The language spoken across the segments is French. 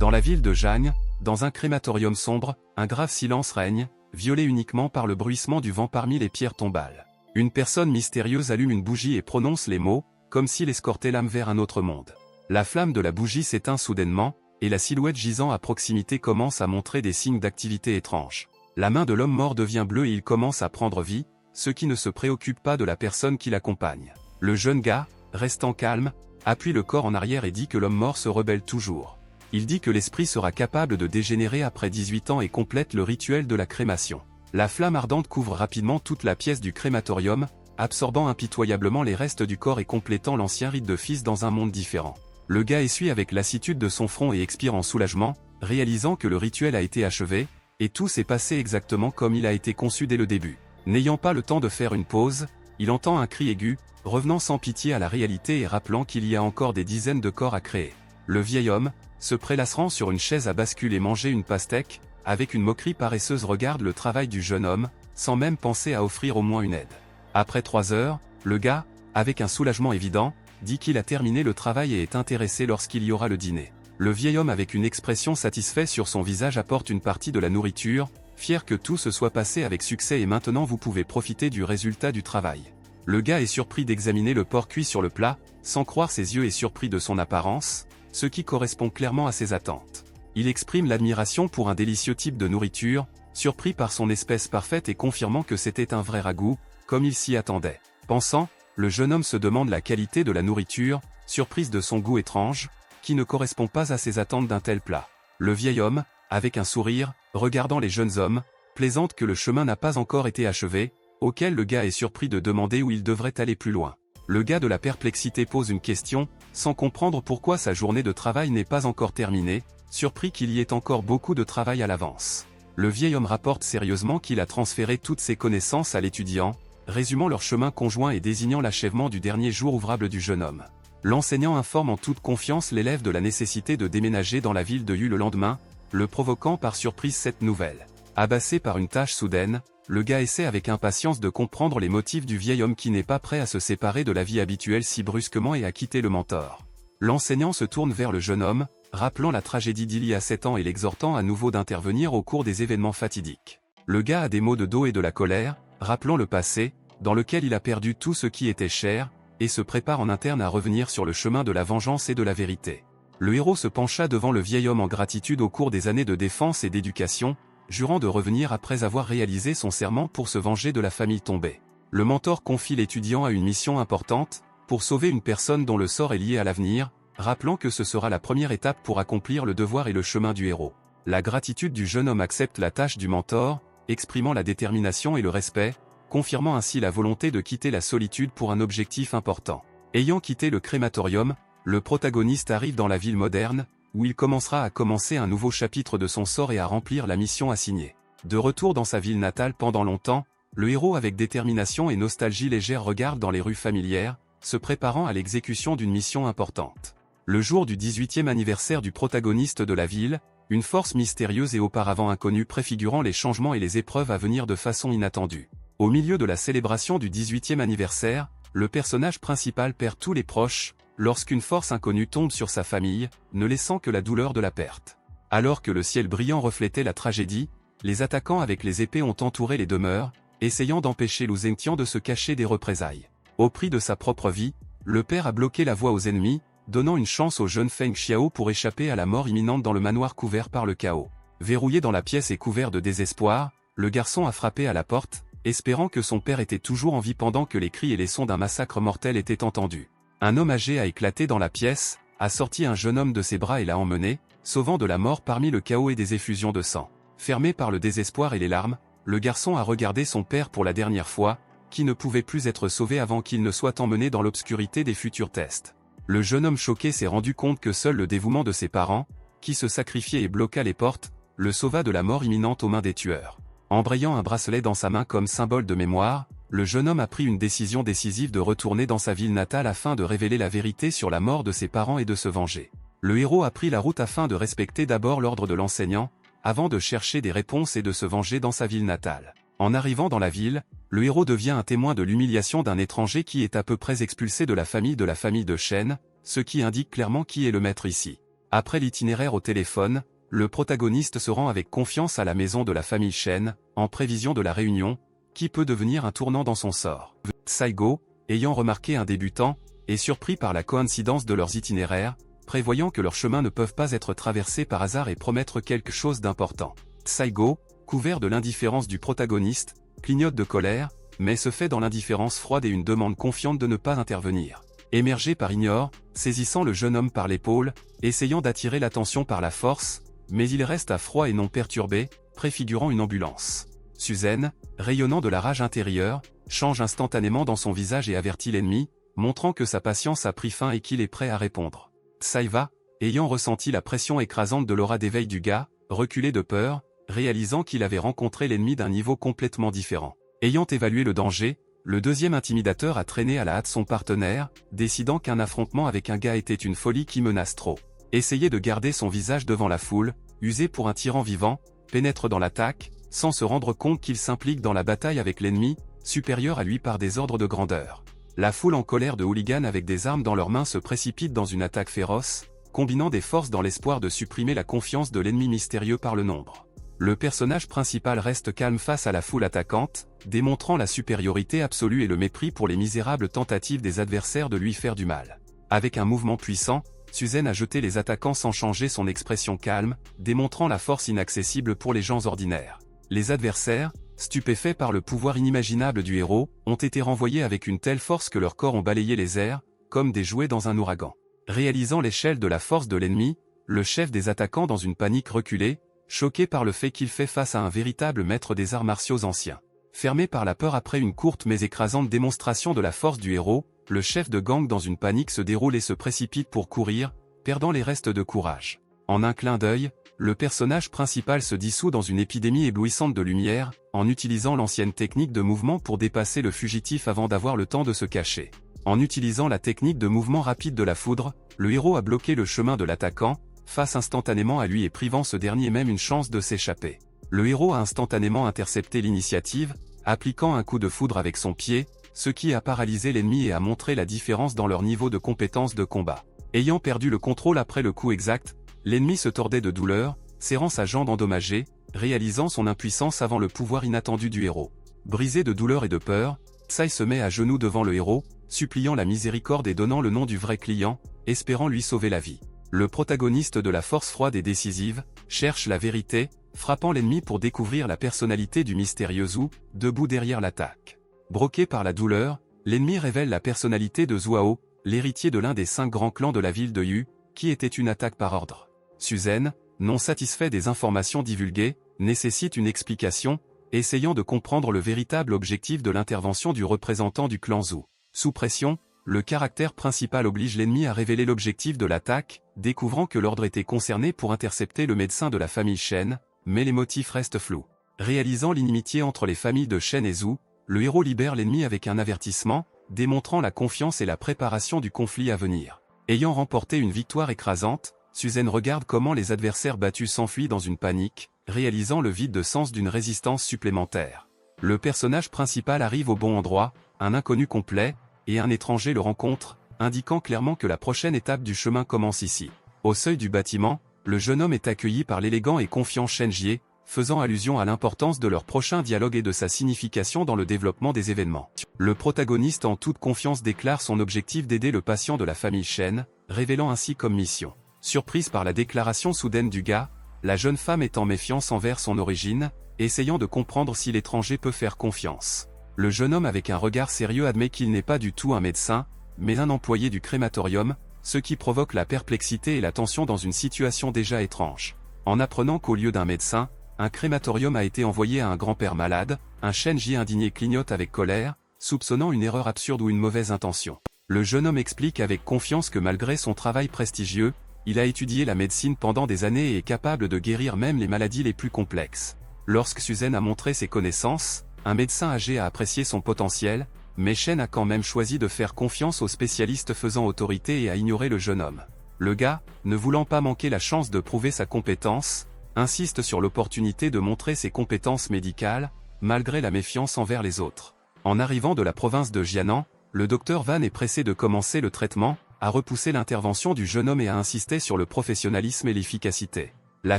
Dans la ville de Jagnes, dans un crématorium sombre, un grave silence règne, violé uniquement par le bruissement du vent parmi les pierres tombales. Une personne mystérieuse allume une bougie et prononce les mots, comme s'il escortait l'âme vers un autre monde. La flamme de la bougie s'éteint soudainement, et la silhouette gisant à proximité commence à montrer des signes d'activité étrange. La main de l'homme mort devient bleue et il commence à prendre vie, ce qui ne se préoccupe pas de la personne qui l'accompagne. Le jeune gars, restant calme, appuie le corps en arrière et dit que l'homme mort se rebelle toujours. Il dit que l'esprit sera capable de dégénérer après 18 ans et complète le rituel de la crémation. La flamme ardente couvre rapidement toute la pièce du crématorium, absorbant impitoyablement les restes du corps et complétant l'ancien rite de fils dans un monde différent. Le gars essuie avec lassitude de son front et expire en soulagement, réalisant que le rituel a été achevé, et tout s'est passé exactement comme il a été conçu dès le début. N'ayant pas le temps de faire une pause, il entend un cri aigu, revenant sans pitié à la réalité et rappelant qu'il y a encore des dizaines de corps à créer. Le vieil homme, se prélassant sur une chaise à bascule et manger une pastèque, avec une moquerie paresseuse regarde le travail du jeune homme, sans même penser à offrir au moins une aide. Après 3 heures, le gars, avec un soulagement évident, dit qu'il a terminé le travail et est intéressé lorsqu'il y aura le dîner. Le vieil homme avec une expression satisfaite sur son visage apporte une partie de la nourriture, fier que tout se soit passé avec succès et maintenant vous pouvez profiter du résultat du travail. Le gars est surpris d'examiner le porc cuit sur le plat, sans croire ses yeux et surpris de son apparence, ce qui correspond clairement à ses attentes. Il exprime l'admiration pour un délicieux type de nourriture, surpris par son espèce parfaite et confirmant que c'était un vrai ragoût, comme il s'y attendait. Pensant, le jeune homme se demande la qualité de la nourriture, surprise de son goût étrange, qui ne correspond pas à ses attentes d'un tel plat. Le vieil homme, avec un sourire, regardant les jeunes hommes, plaisante que le chemin n'a pas encore été achevé, auquel le gars est surpris de demander où il devrait aller plus loin. Le gars de la perplexité pose une question, sans comprendre pourquoi sa journée de travail n'est pas encore terminée, surpris qu'il y ait encore beaucoup de travail à l'avance. Le vieil homme rapporte sérieusement qu'il a transféré toutes ses connaissances à l'étudiant, résumant leur chemin conjoint et désignant l'achèvement du dernier jour ouvrable du jeune homme. L'enseignant informe en toute confiance l'élève de la nécessité de déménager dans la ville de Yu le lendemain, le provoquant par surprise cette nouvelle. Abassé par une tâche soudaine, le gars essaie avec impatience de comprendre les motifs du vieil homme qui n'est pas prêt à se séparer de la vie habituelle si brusquement et à quitter le mentor. L'enseignant se tourne vers le jeune homme, rappelant la tragédie d'il y a 7 ans et l'exhortant à nouveau d'intervenir au cours des événements fatidiques. Le gars a des maux de dos et de la colère, rappelant le passé, dans lequel il a perdu tout ce qui était cher, et se prépare en interne à revenir sur le chemin de la vengeance et de la vérité. Le héros se pencha devant le vieil homme en gratitude au cours des années de défense et d'éducation, jurant de revenir après avoir réalisé son serment pour se venger de la famille tombée. Le mentor confie l'étudiant à une mission importante, pour sauver une personne dont le sort est lié à l'avenir, rappelant que ce sera la première étape pour accomplir le devoir et le chemin du héros. La gratitude du jeune homme accepte la tâche du mentor, exprimant la détermination et le respect, confirmant ainsi la volonté de quitter la solitude pour un objectif important. Ayant quitté le crématorium, le protagoniste arrive dans la ville moderne, où il commencera à commencer un nouveau chapitre de son sort et à remplir la mission assignée. De retour dans sa ville natale pendant longtemps, le héros avec détermination et nostalgie légère regarde dans les rues familières, se préparant à l'exécution d'une mission importante. Le jour du 18e anniversaire du protagoniste de la ville, une force mystérieuse et auparavant inconnue préfigurant les changements et les épreuves à venir de façon inattendue. Au milieu de la célébration du 18e anniversaire, le personnage principal perd tous les proches, lorsqu'une force inconnue tombe sur sa famille, ne laissant que la douleur de la perte. Alors que le ciel brillant reflétait la tragédie, les attaquants avec les épées ont entouré les demeures, essayant d'empêcher Lu Zhengtian de se cacher des représailles. Au prix de sa propre vie, le père a bloqué la voie aux ennemis, donnant une chance au jeune Feng Xiao pour échapper à la mort imminente dans le manoir couvert par le chaos. Verrouillé dans la pièce et couvert de désespoir, le garçon a frappé à la porte, espérant que son père était toujours en vie pendant que les cris et les sons d'un massacre mortel étaient entendus. Un homme âgé a éclaté dans la pièce, a sorti un jeune homme de ses bras et l'a emmené, sauvant de la mort parmi le chaos et des effusions de sang. Fermé par le désespoir et les larmes, le garçon a regardé son père pour la dernière fois, qui ne pouvait plus être sauvé avant qu'il ne soit emmené dans l'obscurité des futurs tests. Le jeune homme choqué s'est rendu compte que seul le dévouement de ses parents, qui se sacrifiaient et bloqua les portes, le sauva de la mort imminente aux mains des tueurs. Embrayant un bracelet dans sa main comme symbole de mémoire, le jeune homme a pris une décision décisive de retourner dans sa ville natale afin de révéler la vérité sur la mort de ses parents et de se venger. Le héros a pris la route afin de respecter d'abord l'ordre de l'enseignant, avant de chercher des réponses et de se venger dans sa ville natale. En arrivant dans la ville, le héros devient un témoin de l'humiliation d'un étranger qui est à peu près expulsé de la famille de Shen, ce qui indique clairement qui est le maître ici. Après l'itinéraire au téléphone, le protagoniste se rend avec confiance à la maison de la famille Shen, en prévision de la réunion, qui peut devenir un tournant dans son sort. Saigo, ayant remarqué un débutant, est surpris par la coïncidence de leurs itinéraires, prévoyant que leurs chemins ne peuvent pas être traversés par hasard et promettre quelque chose d'important. Saigo, couvert de l'indifférence du protagoniste, clignote de colère, mais se fait dans l'indifférence froide et une demande confiante de ne pas intervenir. Émergé par Ignore, saisissant le jeune homme par l'épaule, essayant d'attirer l'attention par la force, mais il reste à froid et non perturbé, préfigurant une ambulance. Suzen, rayonnant de la rage intérieure, change instantanément dans son visage et avertit l'ennemi, montrant que sa patience a pris fin et qu'il est prêt à répondre. Saiva, ayant ressenti la pression écrasante de l'aura d'éveil du gars, reculait de peur, réalisant qu'il avait rencontré l'ennemi d'un niveau complètement différent. Ayant évalué le danger, le deuxième intimidateur a traîné à la hâte son partenaire, décidant qu'un affrontement avec un gars était une folie qui menace trop. Essayer de garder son visage devant la foule, usé pour un tyran vivant, pénètre dans l'attaque, sans se rendre compte qu'il s'implique dans la bataille avec l'ennemi, supérieur à lui par des ordres de grandeur. La foule en colère de hooligans avec des armes dans leurs mains se précipite dans une attaque féroce, combinant des forces dans l'espoir de supprimer la confiance de l'ennemi mystérieux par le nombre. Le personnage principal reste calme face à la foule attaquante, démontrant la supériorité absolue et le mépris pour les misérables tentatives des adversaires de lui faire du mal. Avec un mouvement puissant, Suzen a jeté les attaquants sans changer son expression calme, démontrant la force inaccessible pour les gens ordinaires. Les adversaires, stupéfaits par le pouvoir inimaginable du héros, ont été renvoyés avec une telle force que leurs corps ont balayé les airs, comme des jouets dans un ouragan. Réalisant l'échelle de la force de l'ennemi, le chef des attaquants dans une panique reculée, choqué par le fait qu'il fait face à un véritable maître des arts martiaux anciens. Fermé par la peur après une courte mais écrasante démonstration de la force du héros, le chef de gang dans une panique se déroule et se précipite pour courir, perdant les restes de courage. En un clin d'œil, le personnage principal se dissout dans une épidémie éblouissante de lumière, en utilisant l'ancienne technique de mouvement pour dépasser le fugitif avant d'avoir le temps de se cacher. En utilisant la technique de mouvement rapide de la foudre, le héros a bloqué le chemin de l'attaquant, face instantanément à lui et privant ce dernier même une chance de s'échapper. Le héros a instantanément intercepté l'initiative, appliquant un coup de foudre avec son pied, ce qui a paralysé l'ennemi et a montré la différence dans leur niveau de compétence de combat. Ayant perdu le contrôle après le coup exact, l'ennemi se tordait de douleur, serrant sa jambe endommagée, réalisant son impuissance avant le pouvoir inattendu du héros. Brisé de douleur et de peur, Tsai se met à genoux devant le héros, suppliant la miséricorde et donnant le nom du vrai client, espérant lui sauver la vie. Le protagoniste de la force froide et décisive, cherche la vérité, frappant l'ennemi pour découvrir la personnalité du mystérieux Zhu, debout derrière l'attaque. Broqué par la douleur, l'ennemi révèle la personnalité de Zhuao, l'héritier de l'un des 5 grands clans de la ville de Yu, qui était une attaque par ordre. Suzen, non satisfait des informations divulguées, nécessite une explication, essayant de comprendre le véritable objectif de l'intervention du représentant du clan Zhu. Sous pression, le caractère principal oblige l'ennemi à révéler l'objectif de l'attaque, découvrant que l'ordre était concerné pour intercepter le médecin de la famille Shen, mais les motifs restent flous. Réalisant l'inimitié entre les familles de Shen et Zhu, le héros libère l'ennemi avec un avertissement, démontrant la confiance et la préparation du conflit à venir. Ayant remporté une victoire écrasante, Suzen regarde comment les adversaires battus s'enfuient dans une panique, réalisant le vide de sens d'une résistance supplémentaire. Le personnage principal arrive au bon endroit, un inconnu complet, et un étranger le rencontre, indiquant clairement que la prochaine étape du chemin commence ici. Au seuil du bâtiment, le jeune homme est accueilli par l'élégant et confiant Shen Jie, faisant allusion à l'importance de leur prochain dialogue et de sa signification dans le développement des événements. Le protagoniste en toute confiance déclare son objectif d'aider le patient de la famille Shen, révélant ainsi comme mission. Surprise par la déclaration soudaine du gars, la jeune femme est en méfiance envers son origine, essayant de comprendre si l'étranger peut faire confiance. Le jeune homme avec un regard sérieux admet qu'il n'est pas du tout un médecin, mais un employé du crématorium, ce qui provoque la perplexité et la tension dans une situation déjà étrange. En apprenant qu'au lieu d'un médecin, un crématorium a été envoyé à un grand-père malade, un Shen Jie indigné clignote avec colère, soupçonnant une erreur absurde ou une mauvaise intention. Le jeune homme explique avec confiance que malgré son travail prestigieux, il a étudié la médecine pendant des années et est capable de guérir même les maladies les plus complexes. Lorsque Suzen a montré ses connaissances, un médecin âgé a apprécié son potentiel, mais Shen a quand même choisi de faire confiance aux spécialistes faisant autorité et a ignoré le jeune homme. Le gars, ne voulant pas manquer la chance de prouver sa compétence, insiste sur l'opportunité de montrer ses compétences médicales, malgré la méfiance envers les autres. En arrivant de la province de Jianan, le docteur Van est pressé de commencer le traitement, a repoussé l'intervention du jeune homme et a insisté sur le professionnalisme et l'efficacité. La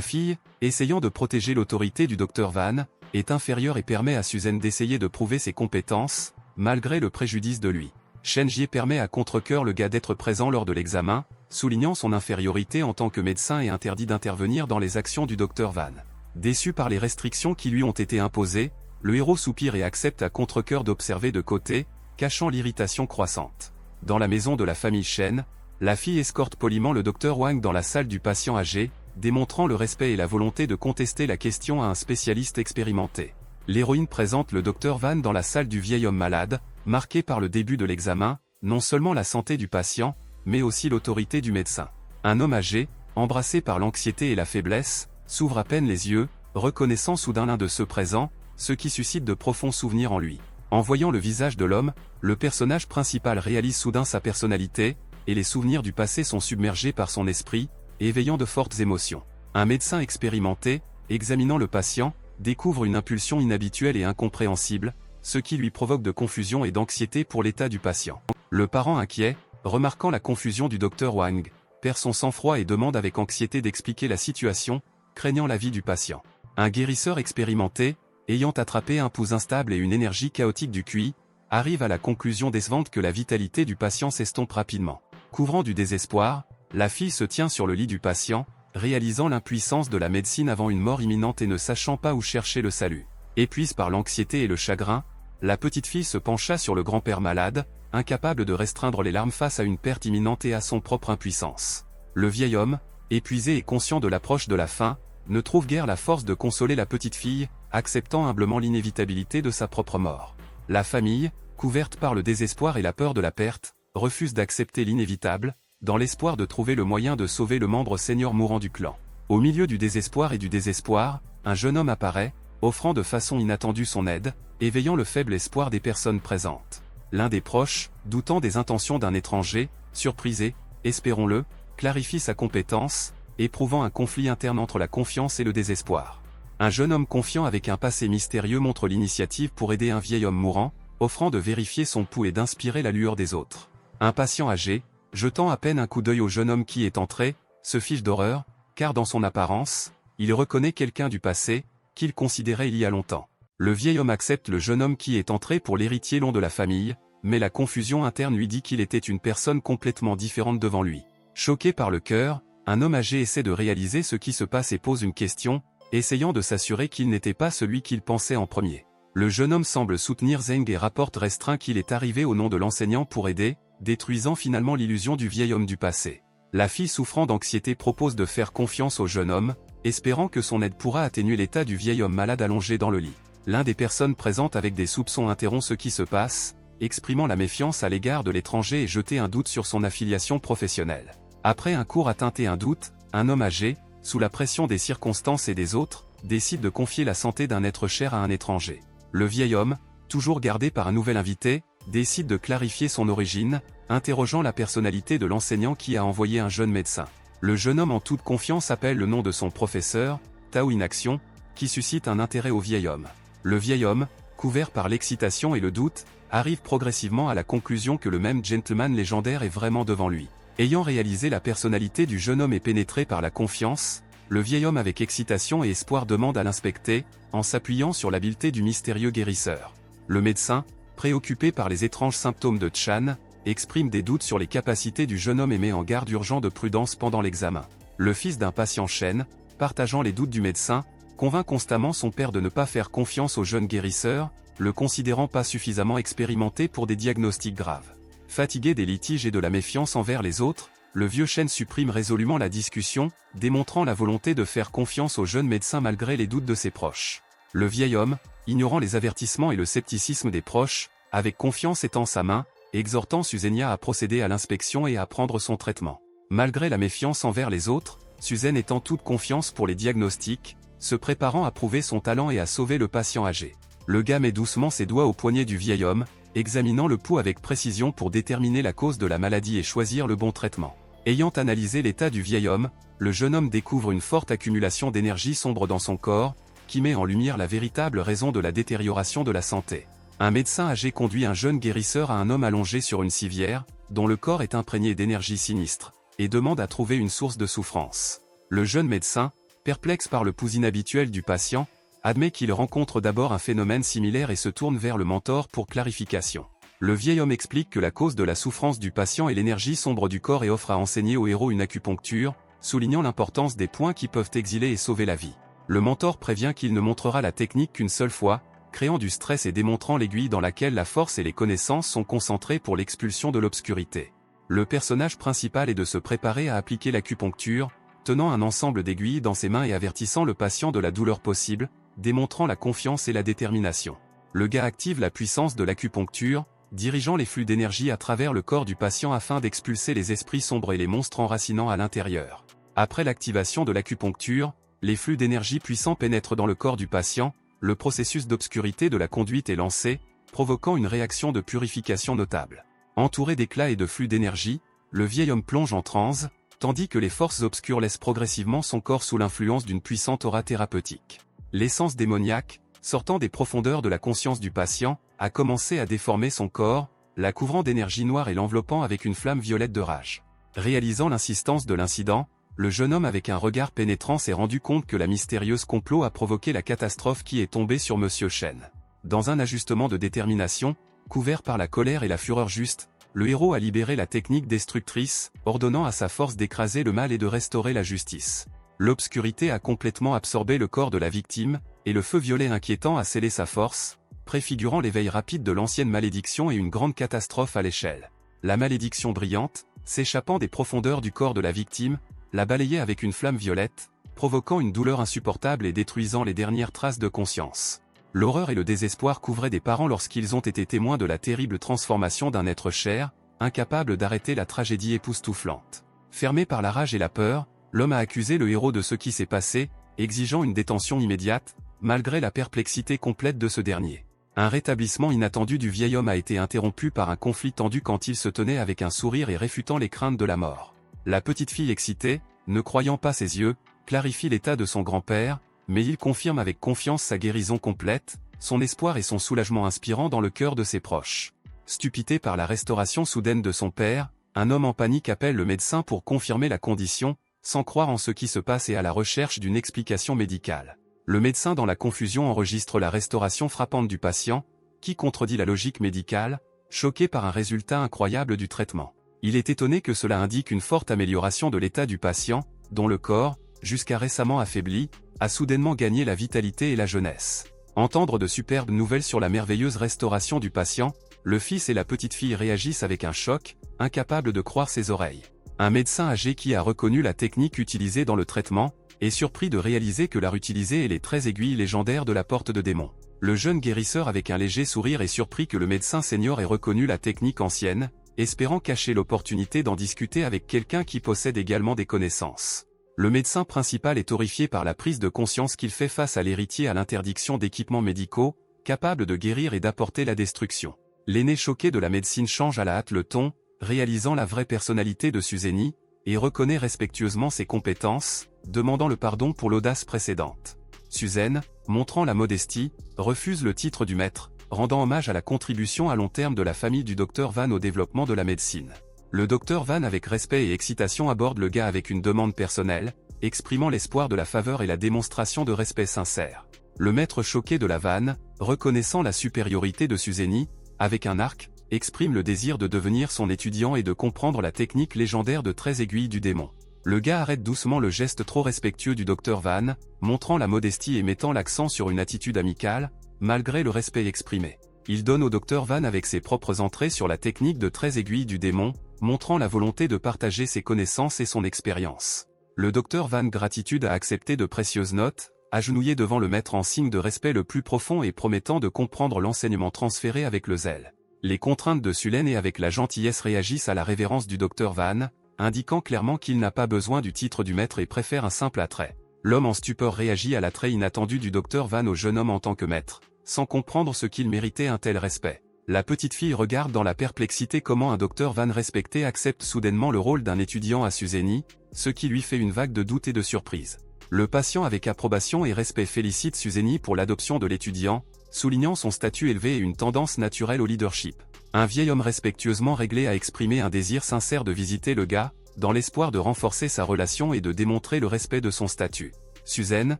fille, essayant de protéger l'autorité du Dr Van, est inférieure et permet à Suzanne d'essayer de prouver ses compétences, malgré le préjudice de lui. Shen Jie permet à contre-cœur le gars d'être présent lors de l'examen, soulignant son infériorité en tant que médecin et interdit d'intervenir dans les actions du Dr Van. Déçu par les restrictions qui lui ont été imposées, le héros soupire et accepte à contre-cœur d'observer de côté, cachant l'irritation croissante. Dans la maison de la famille Shen, la fille escorte poliment le Dr Wang dans la salle du patient âgé, démontrant le respect et la volonté de contester la question à un spécialiste expérimenté. L'héroïne présente le Dr Van dans la salle du vieil homme malade, marqué par le début de l'examen, non seulement la santé du patient, mais aussi l'autorité du médecin. Un homme âgé, embrassé par l'anxiété et la faiblesse, s'ouvre à peine les yeux, reconnaissant soudain l'un de ceux présents, ce qui suscite de profonds souvenirs en lui. En voyant le visage de l'homme, le personnage principal réalise soudain sa personnalité, et les souvenirs du passé sont submergés par son esprit, éveillant de fortes émotions. Un médecin expérimenté, examinant le patient, découvre une impulsion inhabituelle et incompréhensible, ce qui lui provoque de confusion et d'anxiété pour l'état du patient. Le parent inquiet, remarquant la confusion du Dr Wang, perd son sang-froid et demande avec anxiété d'expliquer la situation, craignant la vie du patient. Un guérisseur expérimenté, ayant attrapé un pouls instable et une énergie chaotique du QI, arrive à la conclusion décevante que la vitalité du patient s'estompe rapidement. Couvrant du désespoir, la fille se tient sur le lit du patient, réalisant l'impuissance de la médecine avant une mort imminente et ne sachant pas où chercher le salut. Épuisée par l'anxiété et le chagrin, la petite fille se pencha sur le grand-père malade, incapable de restreindre les larmes face à une perte imminente et à son propre impuissance. Le vieil homme, épuisé et conscient de l'approche de la fin, ne trouve guère la force de consoler la petite fille, acceptant humblement l'inévitabilité de sa propre mort. La famille, couverte par le désespoir et la peur de la perte, refuse d'accepter l'inévitable, dans l'espoir de trouver le moyen de sauver le membre senior mourant du clan. Au milieu du désespoir et du désespoir, un jeune homme apparaît, offrant de façon inattendue son aide, éveillant le faible espoir des personnes présentes. L'un des proches, doutant des intentions d'un étranger, surprisé, espérons-le, clarifie sa compétence, éprouvant un conflit interne entre la confiance et le désespoir. Un jeune homme confiant avec un passé mystérieux montre l'initiative pour aider un vieil homme mourant, offrant de vérifier son pouls et d'inspirer la lueur des autres. Un patient âgé, jetant à peine un coup d'œil au jeune homme qui est entré, se fiche d'horreur, car dans son apparence, il reconnaît quelqu'un du passé, qu'il considérait il y a longtemps. Le vieil homme accepte le jeune homme qui est entré pour l'héritier long de la famille, mais la confusion interne lui dit qu'il était une personne complètement différente devant lui. Choqué par le cœur, un homme âgé essaie de réaliser ce qui se passe et pose une question, essayant de s'assurer qu'il n'était pas celui qu'il pensait en premier. Le jeune homme semble soutenir Zeng et rapporte restreint qu'il est arrivé au nom de l'enseignant pour aider, détruisant finalement l'illusion du vieil homme du passé. La fille souffrant d'anxiété propose de faire confiance au jeune homme, espérant que son aide pourra atténuer l'état du vieil homme malade allongé dans le lit. L'un des personnes présentes avec des soupçons interrompt ce qui se passe, exprimant la méfiance à l'égard de l'étranger et jeter un doute sur son affiliation professionnelle. Après un court à teinter un doute, un homme âgé, sous la pression des circonstances et des autres, décide de confier la santé d'un être cher à un étranger. Le vieil homme, toujours gardé par un nouvel invité, décide de clarifier son origine, interrogeant la personnalité de l'enseignant qui a envoyé un jeune médecin. Le jeune homme en toute confiance appelle le nom de son professeur, Tao Inaction, qui suscite un intérêt au vieil homme. Le vieil homme, couvert par l'excitation et le doute, arrive progressivement à la conclusion que le même gentleman légendaire est vraiment devant lui. Ayant réalisé la personnalité du jeune homme et pénétré par la confiance, le vieil homme avec excitation et espoir demande à l'inspecter, en s'appuyant sur l'habileté du mystérieux guérisseur. Le médecin, préoccupé par les étranges symptômes de Chan, exprime des doutes sur les capacités du jeune homme et met en garde urgent de prudence pendant l'examen. Le fils d'un patient Shen, partageant les doutes du médecin, convainc constamment son père de ne pas faire confiance au jeune guérisseur, le considérant pas suffisamment expérimenté pour des diagnostics graves. Fatigué des litiges et de la méfiance envers les autres, le vieux Shen supprime résolument la discussion, démontrant la volonté de faire confiance au jeune médecin malgré les doutes de ses proches. Le vieil homme, ignorant les avertissements et le scepticisme des proches, avec confiance étend sa main, exhortant Suzenia à procéder à l'inspection et à prendre son traitement. Malgré la méfiance envers les autres, Suzanne étant toute confiance pour les diagnostics, se préparant à prouver son talent et à sauver le patient âgé. Le gars met doucement ses doigts au poignet du vieil homme, examinant le pouls avec précision pour déterminer la cause de la maladie et choisir le bon traitement. Ayant analysé l'état du vieil homme, le jeune homme découvre une forte accumulation d'énergie sombre dans son corps, qui met en lumière la véritable raison de la détérioration de la santé. Un médecin âgé conduit un jeune guérisseur à un homme allongé sur une civière, dont le corps est imprégné d'énergie sinistre, et demande à trouver une source de souffrance. Le jeune médecin, perplexe par le pouls inhabituel du patient, admet qu'il rencontre d'abord un phénomène similaire et se tourne vers le mentor pour clarification. Le vieil homme explique que la cause de la souffrance du patient est l'énergie sombre du corps et offre à enseigner au héros une acupuncture, soulignant l'importance des points qui peuvent exiler et sauver la vie. Le mentor prévient qu'il ne montrera la technique qu'une seule fois, créant du stress et démontrant l'aiguille dans laquelle la force et les connaissances sont concentrées pour l'expulsion de l'obscurité. Le personnage principal est de se préparer à appliquer l'acupuncture, tenant un ensemble d'aiguilles dans ses mains et avertissant le patient de la douleur possible, démontrant la confiance et la détermination. Le gars active la puissance de l'acupuncture, dirigeant les flux d'énergie à travers le corps du patient afin d'expulser les esprits sombres et les monstres enracinants à l'intérieur. Après l'activation de l'acupuncture, les flux d'énergie puissants pénètrent dans le corps du patient, le processus d'obscurité de la conduite est lancé, provoquant une réaction de purification notable. Entouré d'éclats et de flux d'énergie, le vieil homme plonge en transe, tandis que les forces obscures laissent progressivement son corps sous l'influence d'une puissante aura thérapeutique. L'essence démoniaque, sortant des profondeurs de la conscience du patient, a commencé à déformer son corps, la couvrant d'énergie noire et l'enveloppant avec une flamme violette de rage. Réalisant l'insistance de l'incident, le jeune homme avec un regard pénétrant s'est rendu compte que la mystérieuse complot a provoqué la catastrophe qui est tombée sur Monsieur Chen. Dans un ajustement de détermination, couvert par la colère et la fureur juste, le héros a libéré la technique destructrice, ordonnant à sa force d'écraser le mal et de restaurer la justice. L'obscurité a complètement absorbé le corps de la victime, et le feu violet inquiétant a scellé sa force, préfigurant l'éveil rapide de l'ancienne malédiction et une grande catastrophe à l'échelle. La malédiction brillante, s'échappant des profondeurs du corps de la victime, l'a balayée avec une flamme violette, provoquant une douleur insupportable et détruisant les dernières traces de conscience. L'horreur et le désespoir couvraient des parents lorsqu'ils ont été témoins de la terrible transformation d'un être cher, incapable d'arrêter la tragédie époustouflante. Fermé par la rage et la peur, l'homme a accusé le héros de ce qui s'est passé, exigeant une détention immédiate, malgré la perplexité complète de ce dernier. Un rétablissement inattendu du vieil homme a été interrompu par un conflit tendu quand il se tenait avec un sourire et réfutant les craintes de la mort. La petite fille excitée, ne croyant pas ses yeux, clarifie l'état de son grand-père, mais il confirme avec confiance sa guérison complète, son espoir et son soulagement inspirant dans le cœur de ses proches. Stupité par la restauration soudaine de son père, un homme en panique appelle le médecin pour confirmer la condition, sans croire en ce qui se passe et à la recherche d'une explication médicale. Le médecin dans la confusion enregistre la restauration frappante du patient, qui contredit la logique médicale, choqué par un résultat incroyable du traitement. Il est étonné que cela indique une forte amélioration de l'état du patient, dont le corps, jusqu'à récemment affaibli, a soudainement gagné la vitalité et la jeunesse. Entendre de superbes nouvelles sur la merveilleuse restauration du patient, le fils et la petite fille réagissent avec un choc, incapables de croire ses oreilles. Un médecin âgé qui a reconnu la technique utilisée dans le traitement, est surpris de réaliser que l'art utilisé est les 13 aiguilles légendaires de la porte de démon. Le jeune guérisseur avec un léger sourire est surpris que le médecin senior ait reconnu la technique ancienne, espérant cacher l'opportunité d'en discuter avec quelqu'un qui possède également des connaissances. Le médecin principal est horrifié par la prise de conscience qu'il fait face à l'héritier à l'interdiction d'équipements médicaux, capable de guérir et d'apporter la destruction. L'aîné choqué de la médecine change à la hâte le ton, réalisant la vraie personnalité de Suzeni, et reconnaît respectueusement ses compétences, demandant le pardon pour l'audace précédente. Suzen, montrant la modestie, refuse le titre du maître, rendant hommage à la contribution à long terme de la famille du Dr Van au développement de la médecine. Le Dr Van avec respect et excitation aborde le gars avec une demande personnelle, exprimant l'espoir de la faveur et la démonstration de respect sincère. Le maître choqué de la vanne, reconnaissant la supériorité de Suzeni, avec un arc, exprime le désir de devenir son étudiant et de comprendre la technique légendaire de 13 aiguilles du démon. Le gars arrête doucement le geste trop respectueux du Dr Van, montrant la modestie et mettant l'accent sur une attitude amicale, malgré le respect exprimé. Il donne au Dr Van avec ses propres entrées sur la technique de 13 aiguilles du démon, montrant la volonté de partager ses connaissances et son expérience. Le Dr Van gratitude a accepté de précieuses notes, agenouillé devant le maître en signe de respect le plus profond et promettant de comprendre l'enseignement transféré avec le zèle. Les contraintes de Sulen et avec la gentillesse réagissent à la révérence du Dr Van, indiquant clairement qu'il n'a pas besoin du titre du maître et préfère un simple attrait. L'homme en stupeur réagit à l'attrait inattendu du Dr Van au jeune homme en tant que maître, sans comprendre ce qu'il méritait un tel respect. La petite fille regarde dans la perplexité comment un Dr Van respecté accepte soudainement le rôle d'un étudiant à Suzeni, ce qui lui fait une vague de doute et de surprise. Le patient avec approbation et respect félicite Suzeni pour l'adoption de l'étudiant, soulignant son statut élevé et une tendance naturelle au leadership. Un vieil homme respectueusement réglé a exprimé un désir sincère de visiter le gars, dans l'espoir de renforcer sa relation et de démontrer le respect de son statut. Suzanne,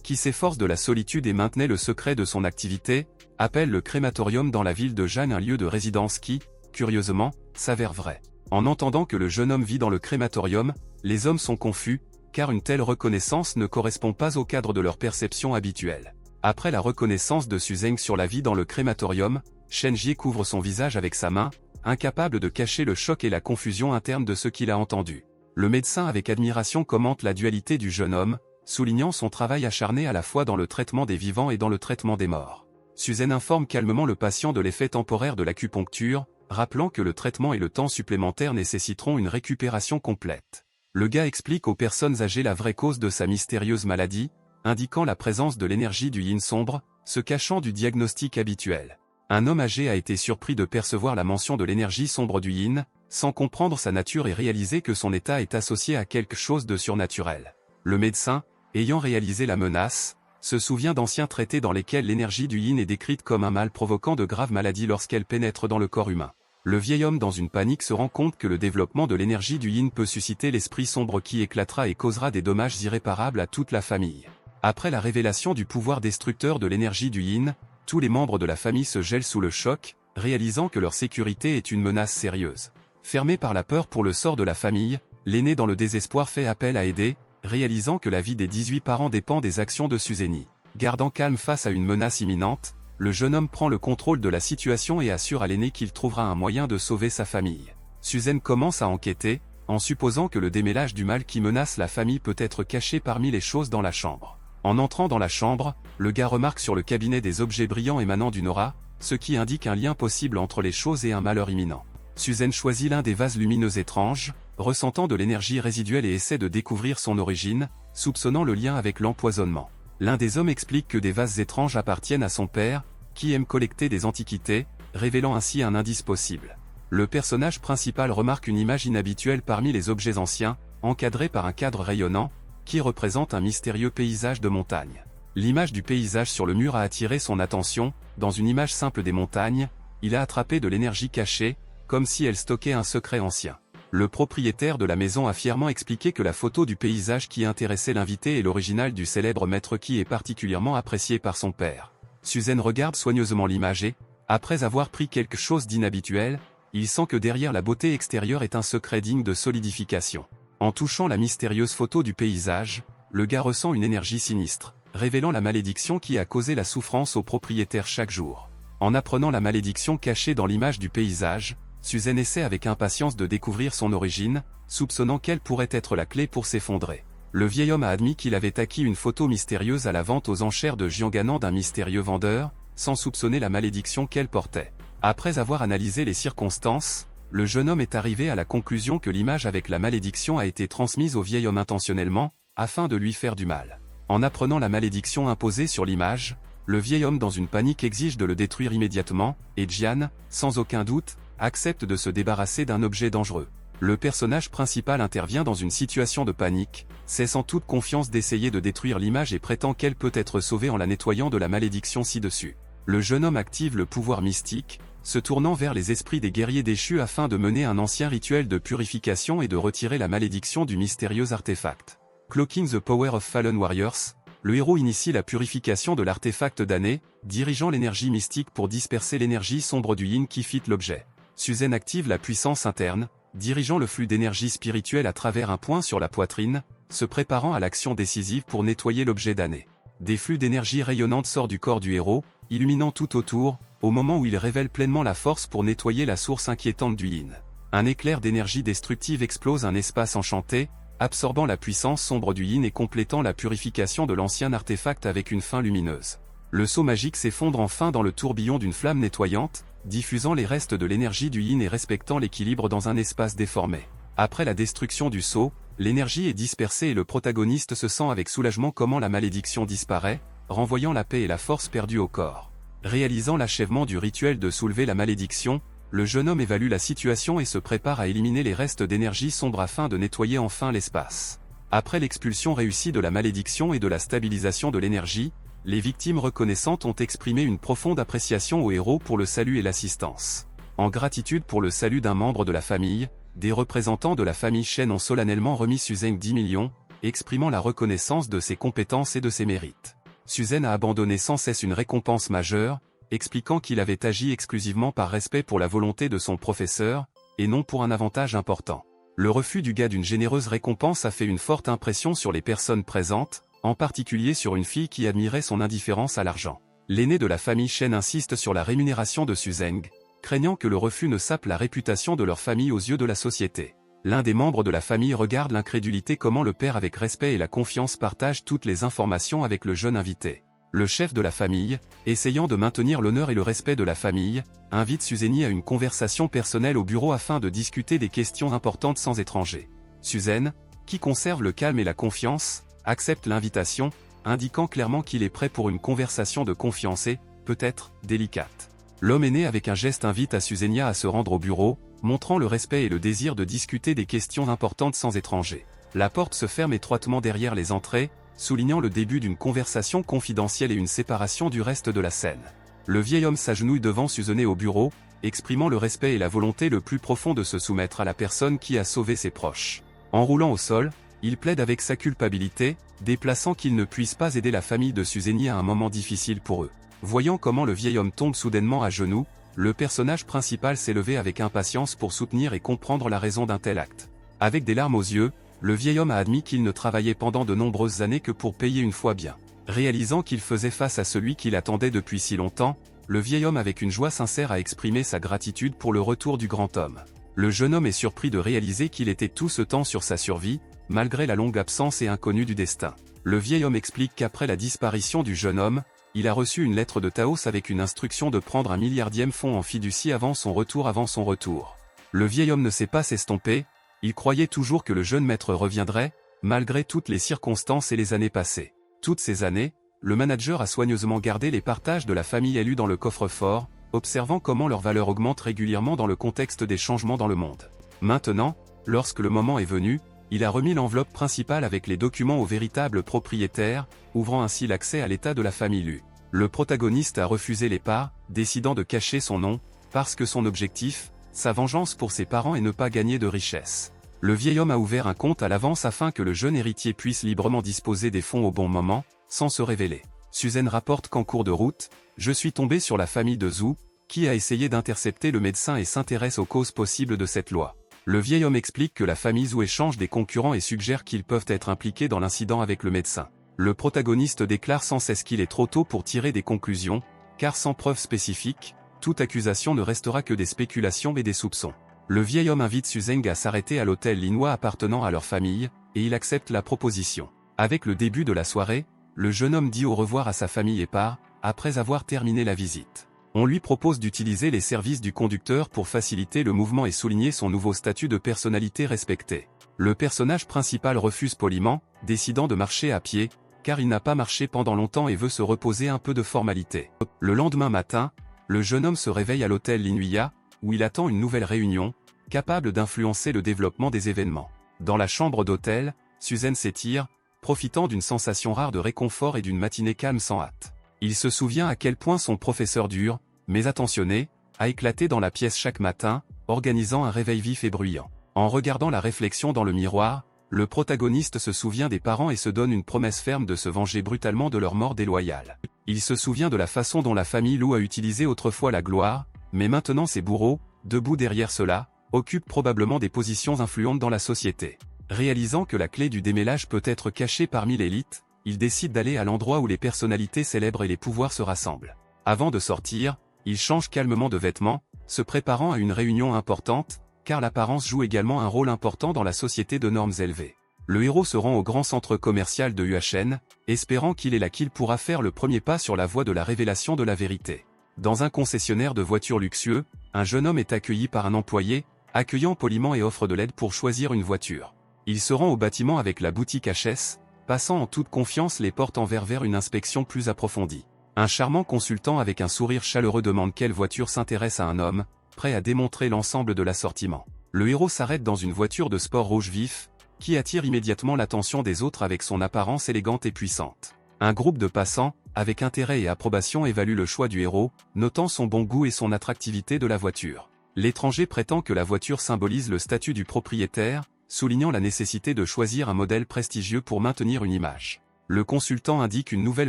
qui s'efforce de la solitude et maintenait le secret de son activité, appelle le crématorium dans la ville de Jeanne un lieu de résidence qui, curieusement, s'avère vrai. En entendant que le jeune homme vit dans le crématorium, les hommes sont confus, car une telle reconnaissance ne correspond pas au cadre de leur perception habituelle. Après la reconnaissance de Suzanne sur la vie dans le crématorium, Shen Jie couvre son visage avec sa main, incapable de cacher le choc et la confusion interne de ce qu'il a entendu. Le médecin avec admiration commente la dualité du jeune homme, soulignant son travail acharné à la fois dans le traitement des vivants et dans le traitement des morts. Suzanne informe calmement le patient de l'effet temporaire de l'acupuncture, rappelant que le traitement et le temps supplémentaire nécessiteront une récupération complète. Le gars explique aux personnes âgées la vraie cause de sa mystérieuse maladie, indiquant la présence de l'énergie du yin sombre, se cachant du diagnostic habituel. Un homme âgé a été surpris de percevoir la mention de l'énergie sombre du yin, sans comprendre sa nature et réaliser que son état est associé à quelque chose de surnaturel. Le médecin, ayant réalisé la menace, se souvient d'anciens traités dans lesquels l'énergie du yin est décrite comme un mal provoquant de graves maladies lorsqu'elle pénètre dans le corps humain. Le vieil homme dans une panique se rend compte que le développement de l'énergie du yin peut susciter l'esprit sombre qui éclatera et causera des dommages irréparables à toute la famille. Après la révélation du pouvoir destructeur de l'énergie du yin, tous les membres de la famille se gèlent sous le choc, réalisant que leur sécurité est une menace sérieuse. Fermé par la peur pour le sort de la famille, l'aîné dans le désespoir fait appel à aider, réalisant que la vie des 18 parents dépend des actions de Suzanne. Gardant calme face à une menace imminente, le jeune homme prend le contrôle de la situation et assure à l'aîné qu'il trouvera un moyen de sauver sa famille. Suzanne commence à enquêter, en supposant que le démêlage du mal qui menace la famille peut être caché parmi les choses dans la chambre. En entrant dans la chambre, le gars remarque sur le cabinet des objets brillants émanant d'une aura, ce qui indique un lien possible entre les choses et un malheur imminent. Suzanne choisit l'un des vases lumineux étranges, ressentant de l'énergie résiduelle et essaie de découvrir son origine, soupçonnant le lien avec l'empoisonnement. L'un des hommes explique que des vases étranges appartiennent à son père, qui aime collecter des antiquités, révélant ainsi un indice possible. Le personnage principal remarque une image inhabituelle parmi les objets anciens, encadrée par un cadre rayonnant, qui représente un mystérieux paysage de montagne. L'image du paysage sur le mur a attiré son attention, dans une image simple des montagnes, il a attrapé de l'énergie cachée, comme si elle stockait un secret ancien. Le propriétaire de la maison a fièrement expliqué que la photo du paysage qui intéressait l'invité est l'original du célèbre maître qui est particulièrement apprécié par son père. Suzanne regarde soigneusement l'image et, après avoir pris quelque chose d'inhabituel, il sent que derrière la beauté extérieure est un secret digne de solidification. En touchant la mystérieuse photo du paysage, le gars ressent une énergie sinistre, révélant la malédiction qui a causé la souffrance au propriétaire chaque jour. En apprenant la malédiction cachée dans l'image du paysage, Suzanne essaie avec impatience de découvrir son origine, soupçonnant qu'elle pourrait être la clé pour s'effondrer. Le vieil homme a admis qu'il avait acquis une photo mystérieuse à la vente aux enchères de Jianganan d'un mystérieux vendeur, sans soupçonner la malédiction qu'elle portait. Après avoir analysé les circonstances, le jeune homme est arrivé à la conclusion que l'image avec la malédiction a été transmise au vieil homme intentionnellement, afin de lui faire du mal. En apprenant la malédiction imposée sur l'image, le vieil homme dans une panique exige de le détruire immédiatement, et Jian, sans aucun doute, accepte de se débarrasser d'un objet dangereux. Le personnage principal intervient dans une situation de panique, cessant toute confiance d'essayer de détruire l'image et prétend qu'elle peut être sauvée en la nettoyant de la malédiction ci-dessus. Le jeune homme active le pouvoir mystique, se tournant vers les esprits des guerriers déchus afin de mener un ancien rituel de purification et de retirer la malédiction du mystérieux artefact. Cloaking the Power of Fallen Warriors, le héros initie la purification de l'artefact damné, dirigeant l'énergie mystique pour disperser l'énergie sombre du yin qui fit l'objet. Suzanne active la puissance interne, dirigeant le flux d'énergie spirituelle à travers un point sur la poitrine, se préparant à l'action décisive pour nettoyer l'objet damné. Des flux d'énergie rayonnante sortent du corps du héros, illuminant tout autour, au moment où il révèle pleinement la force pour nettoyer la source inquiétante du yin. Un éclair d'énergie destructive explose un espace enchanté, absorbant la puissance sombre du yin et complétant la purification de l'ancien artefact avec une fin lumineuse. Le sceau magique s'effondre enfin dans le tourbillon d'une flamme nettoyante, diffusant les restes de l'énergie du yin et respectant l'équilibre dans un espace déformé. Après la destruction du sceau, l'énergie est dispersée et le protagoniste se sent avec soulagement comment la malédiction disparaît, renvoyant la paix et la force perdue au corps. Réalisant l'achèvement du rituel de soulever la malédiction, le jeune homme évalue la situation et se prépare à éliminer les restes d'énergie sombre afin de nettoyer enfin l'espace. Après l'expulsion réussie de la malédiction et de la stabilisation de l'énergie, les victimes reconnaissantes ont exprimé une profonde appréciation au héros pour le salut et l'assistance. En gratitude pour le salut d'un membre de la famille, des représentants de la famille Chen ont solennellement remis Suzeng 10 millions, exprimant la reconnaissance de ses compétences et de ses mérites. Suzeng a abandonné sans cesse une récompense majeure, expliquant qu'il avait agi exclusivement par respect pour la volonté de son professeur, et non pour un avantage important. Le refus du gars d'une généreuse récompense a fait une forte impression sur les personnes présentes, en particulier sur une fille qui admirait son indifférence à l'argent. L'aîné de la famille Chen insiste sur la rémunération de Suzeng, craignant que le refus ne sape la réputation de leur famille aux yeux de la société. L'un des membres de la famille regarde l'incrédulité comment le père avec respect et la confiance partage toutes les informations avec le jeune invité. Le chef de la famille, essayant de maintenir l'honneur et le respect de la famille, invite Suzeni à une conversation personnelle au bureau afin de discuter des questions importantes sans étranger. Suzeng, qui conserve le calme et la confiance, accepte l'invitation, indiquant clairement qu'il est prêt pour une conversation de confiance et, peut-être, délicate. L'homme aîné avec un geste invite à Suzenia à se rendre au bureau, montrant le respect et le désir de discuter des questions importantes sans étranger. La porte se ferme étroitement derrière les entrées, soulignant le début d'une conversation confidentielle et une séparation du reste de la scène. Le vieil homme s'agenouille devant Suzene au bureau, exprimant le respect et la volonté le plus profond de se soumettre à la personne qui a sauvé ses proches. En roulant au sol, il plaide avec sa culpabilité, déplaçant qu'il ne puisse pas aider la famille de Suzeni à un moment difficile pour eux. Voyant comment le vieil homme tombe soudainement à genoux, le personnage principal s'est levé avec impatience pour soutenir et comprendre la raison d'un tel acte. Avec des larmes aux yeux, le vieil homme a admis qu'il ne travaillait pendant de nombreuses années que pour payer une fois bien. Réalisant qu'il faisait face à celui qu'il attendait depuis si longtemps, le vieil homme avec une joie sincère a exprimé sa gratitude pour le retour du grand homme. Le jeune homme est surpris de réaliser qu'il était tout ce temps sur sa survie, malgré la longue absence et inconnue du destin. Le vieil homme explique qu'après la disparition du jeune homme, il a reçu une lettre de Taos avec une instruction de prendre un milliardième fonds en fiducie avant son retour. Le vieil homme ne s'est pas s'estomper, il croyait toujours que le jeune maître reviendrait, malgré toutes les circonstances et les années passées. Toutes ces années, le manager a soigneusement gardé les partages de la famille élue dans le coffre-fort, observant comment leur valeur augmente régulièrement dans le contexte des changements dans le monde. Maintenant, lorsque le moment est venu, il a remis l'enveloppe principale avec les documents au véritable propriétaire, ouvrant ainsi l'accès à l'état de la famille Lu. Le protagoniste a refusé les parts, décidant de cacher son nom, parce que son objectif, sa vengeance pour ses parents est ne pas gagner de richesse. Le vieil homme a ouvert un compte à l'avance afin que le jeune héritier puisse librement disposer des fonds au bon moment, sans se révéler. Suzanne rapporte qu'en cours de route, je suis tombé sur la famille de Zhu, qui a essayé d'intercepter le médecin et s'intéresse aux causes possibles de cette loi. Le vieil homme explique que la famille Zhu échange des concurrents et suggère qu'ils peuvent être impliqués dans l'incident avec le médecin. Le protagoniste déclare sans cesse qu'il est trop tôt pour tirer des conclusions, car sans preuve spécifique, toute accusation ne restera que des spéculations et des soupçons. Le vieil homme invite Suzeng à s'arrêter à l'hôtel linois appartenant à leur famille, et il accepte la proposition. Avec le début de la soirée, le jeune homme dit au revoir à sa famille et part, après avoir terminé la visite. On lui propose d'utiliser les services du conducteur pour faciliter le mouvement et souligner son nouveau statut de personnalité respectée. Le personnage principal refuse poliment, décidant de marcher à pied, car il n'a pas marché pendant longtemps et veut se reposer un peu de formalité. Le lendemain matin, le jeune homme se réveille à l'hôtel Linuya, où il attend une nouvelle réunion, capable d'influencer le développement des événements. Dans la chambre d'hôtel, Suzanne s'étire, profitant d'une sensation rare de réconfort et d'une matinée calme sans hâte. Il se souvient à quel point son professeur dur, mais attentionné, a éclaté dans la pièce chaque matin, organisant un réveil vif et bruyant. En regardant la réflexion dans le miroir, le protagoniste se souvient des parents et se donne une promesse ferme de se venger brutalement de leur mort déloyale. Il se souvient de la façon dont la famille Lu a utilisé autrefois la gloire, mais maintenant ses bourreaux, debout derrière cela, occupent probablement des positions influentes dans la société. Réalisant que la clé du démêlage peut être cachée parmi l'élite, il décide d'aller à l'endroit où les personnalités célèbres et les pouvoirs se rassemblent. Avant de sortir, il change calmement de vêtements, se préparant à une réunion importante, car l'apparence joue également un rôle important dans la société de normes élevées. Le héros se rend au grand centre commercial de Huachen, espérant qu'il est là qu'il pourra faire le premier pas sur la voie de la révélation de la vérité. Dans un concessionnaire de voitures luxueux, un jeune homme est accueilli par un employé, accueillant poliment et offre de l'aide pour choisir une voiture. Il se rend au bâtiment avec la boutique HS, passant en toute confiance les portes vers une inspection plus approfondie. Un charmant consultant avec un sourire chaleureux demande quelle voiture s'intéresse à un homme, prêt à démontrer l'ensemble de l'assortiment. Le héros s'arrête dans une voiture de sport rouge vif, qui attire immédiatement l'attention des autres avec son apparence élégante et puissante. Un groupe de passants, avec intérêt et approbation évalue le choix du héros, notant son bon goût et son attractivité de la voiture. L'étranger prétend que la voiture symbolise le statut du propriétaire, soulignant la nécessité de choisir un modèle prestigieux pour maintenir une image. Le consultant indique une nouvelle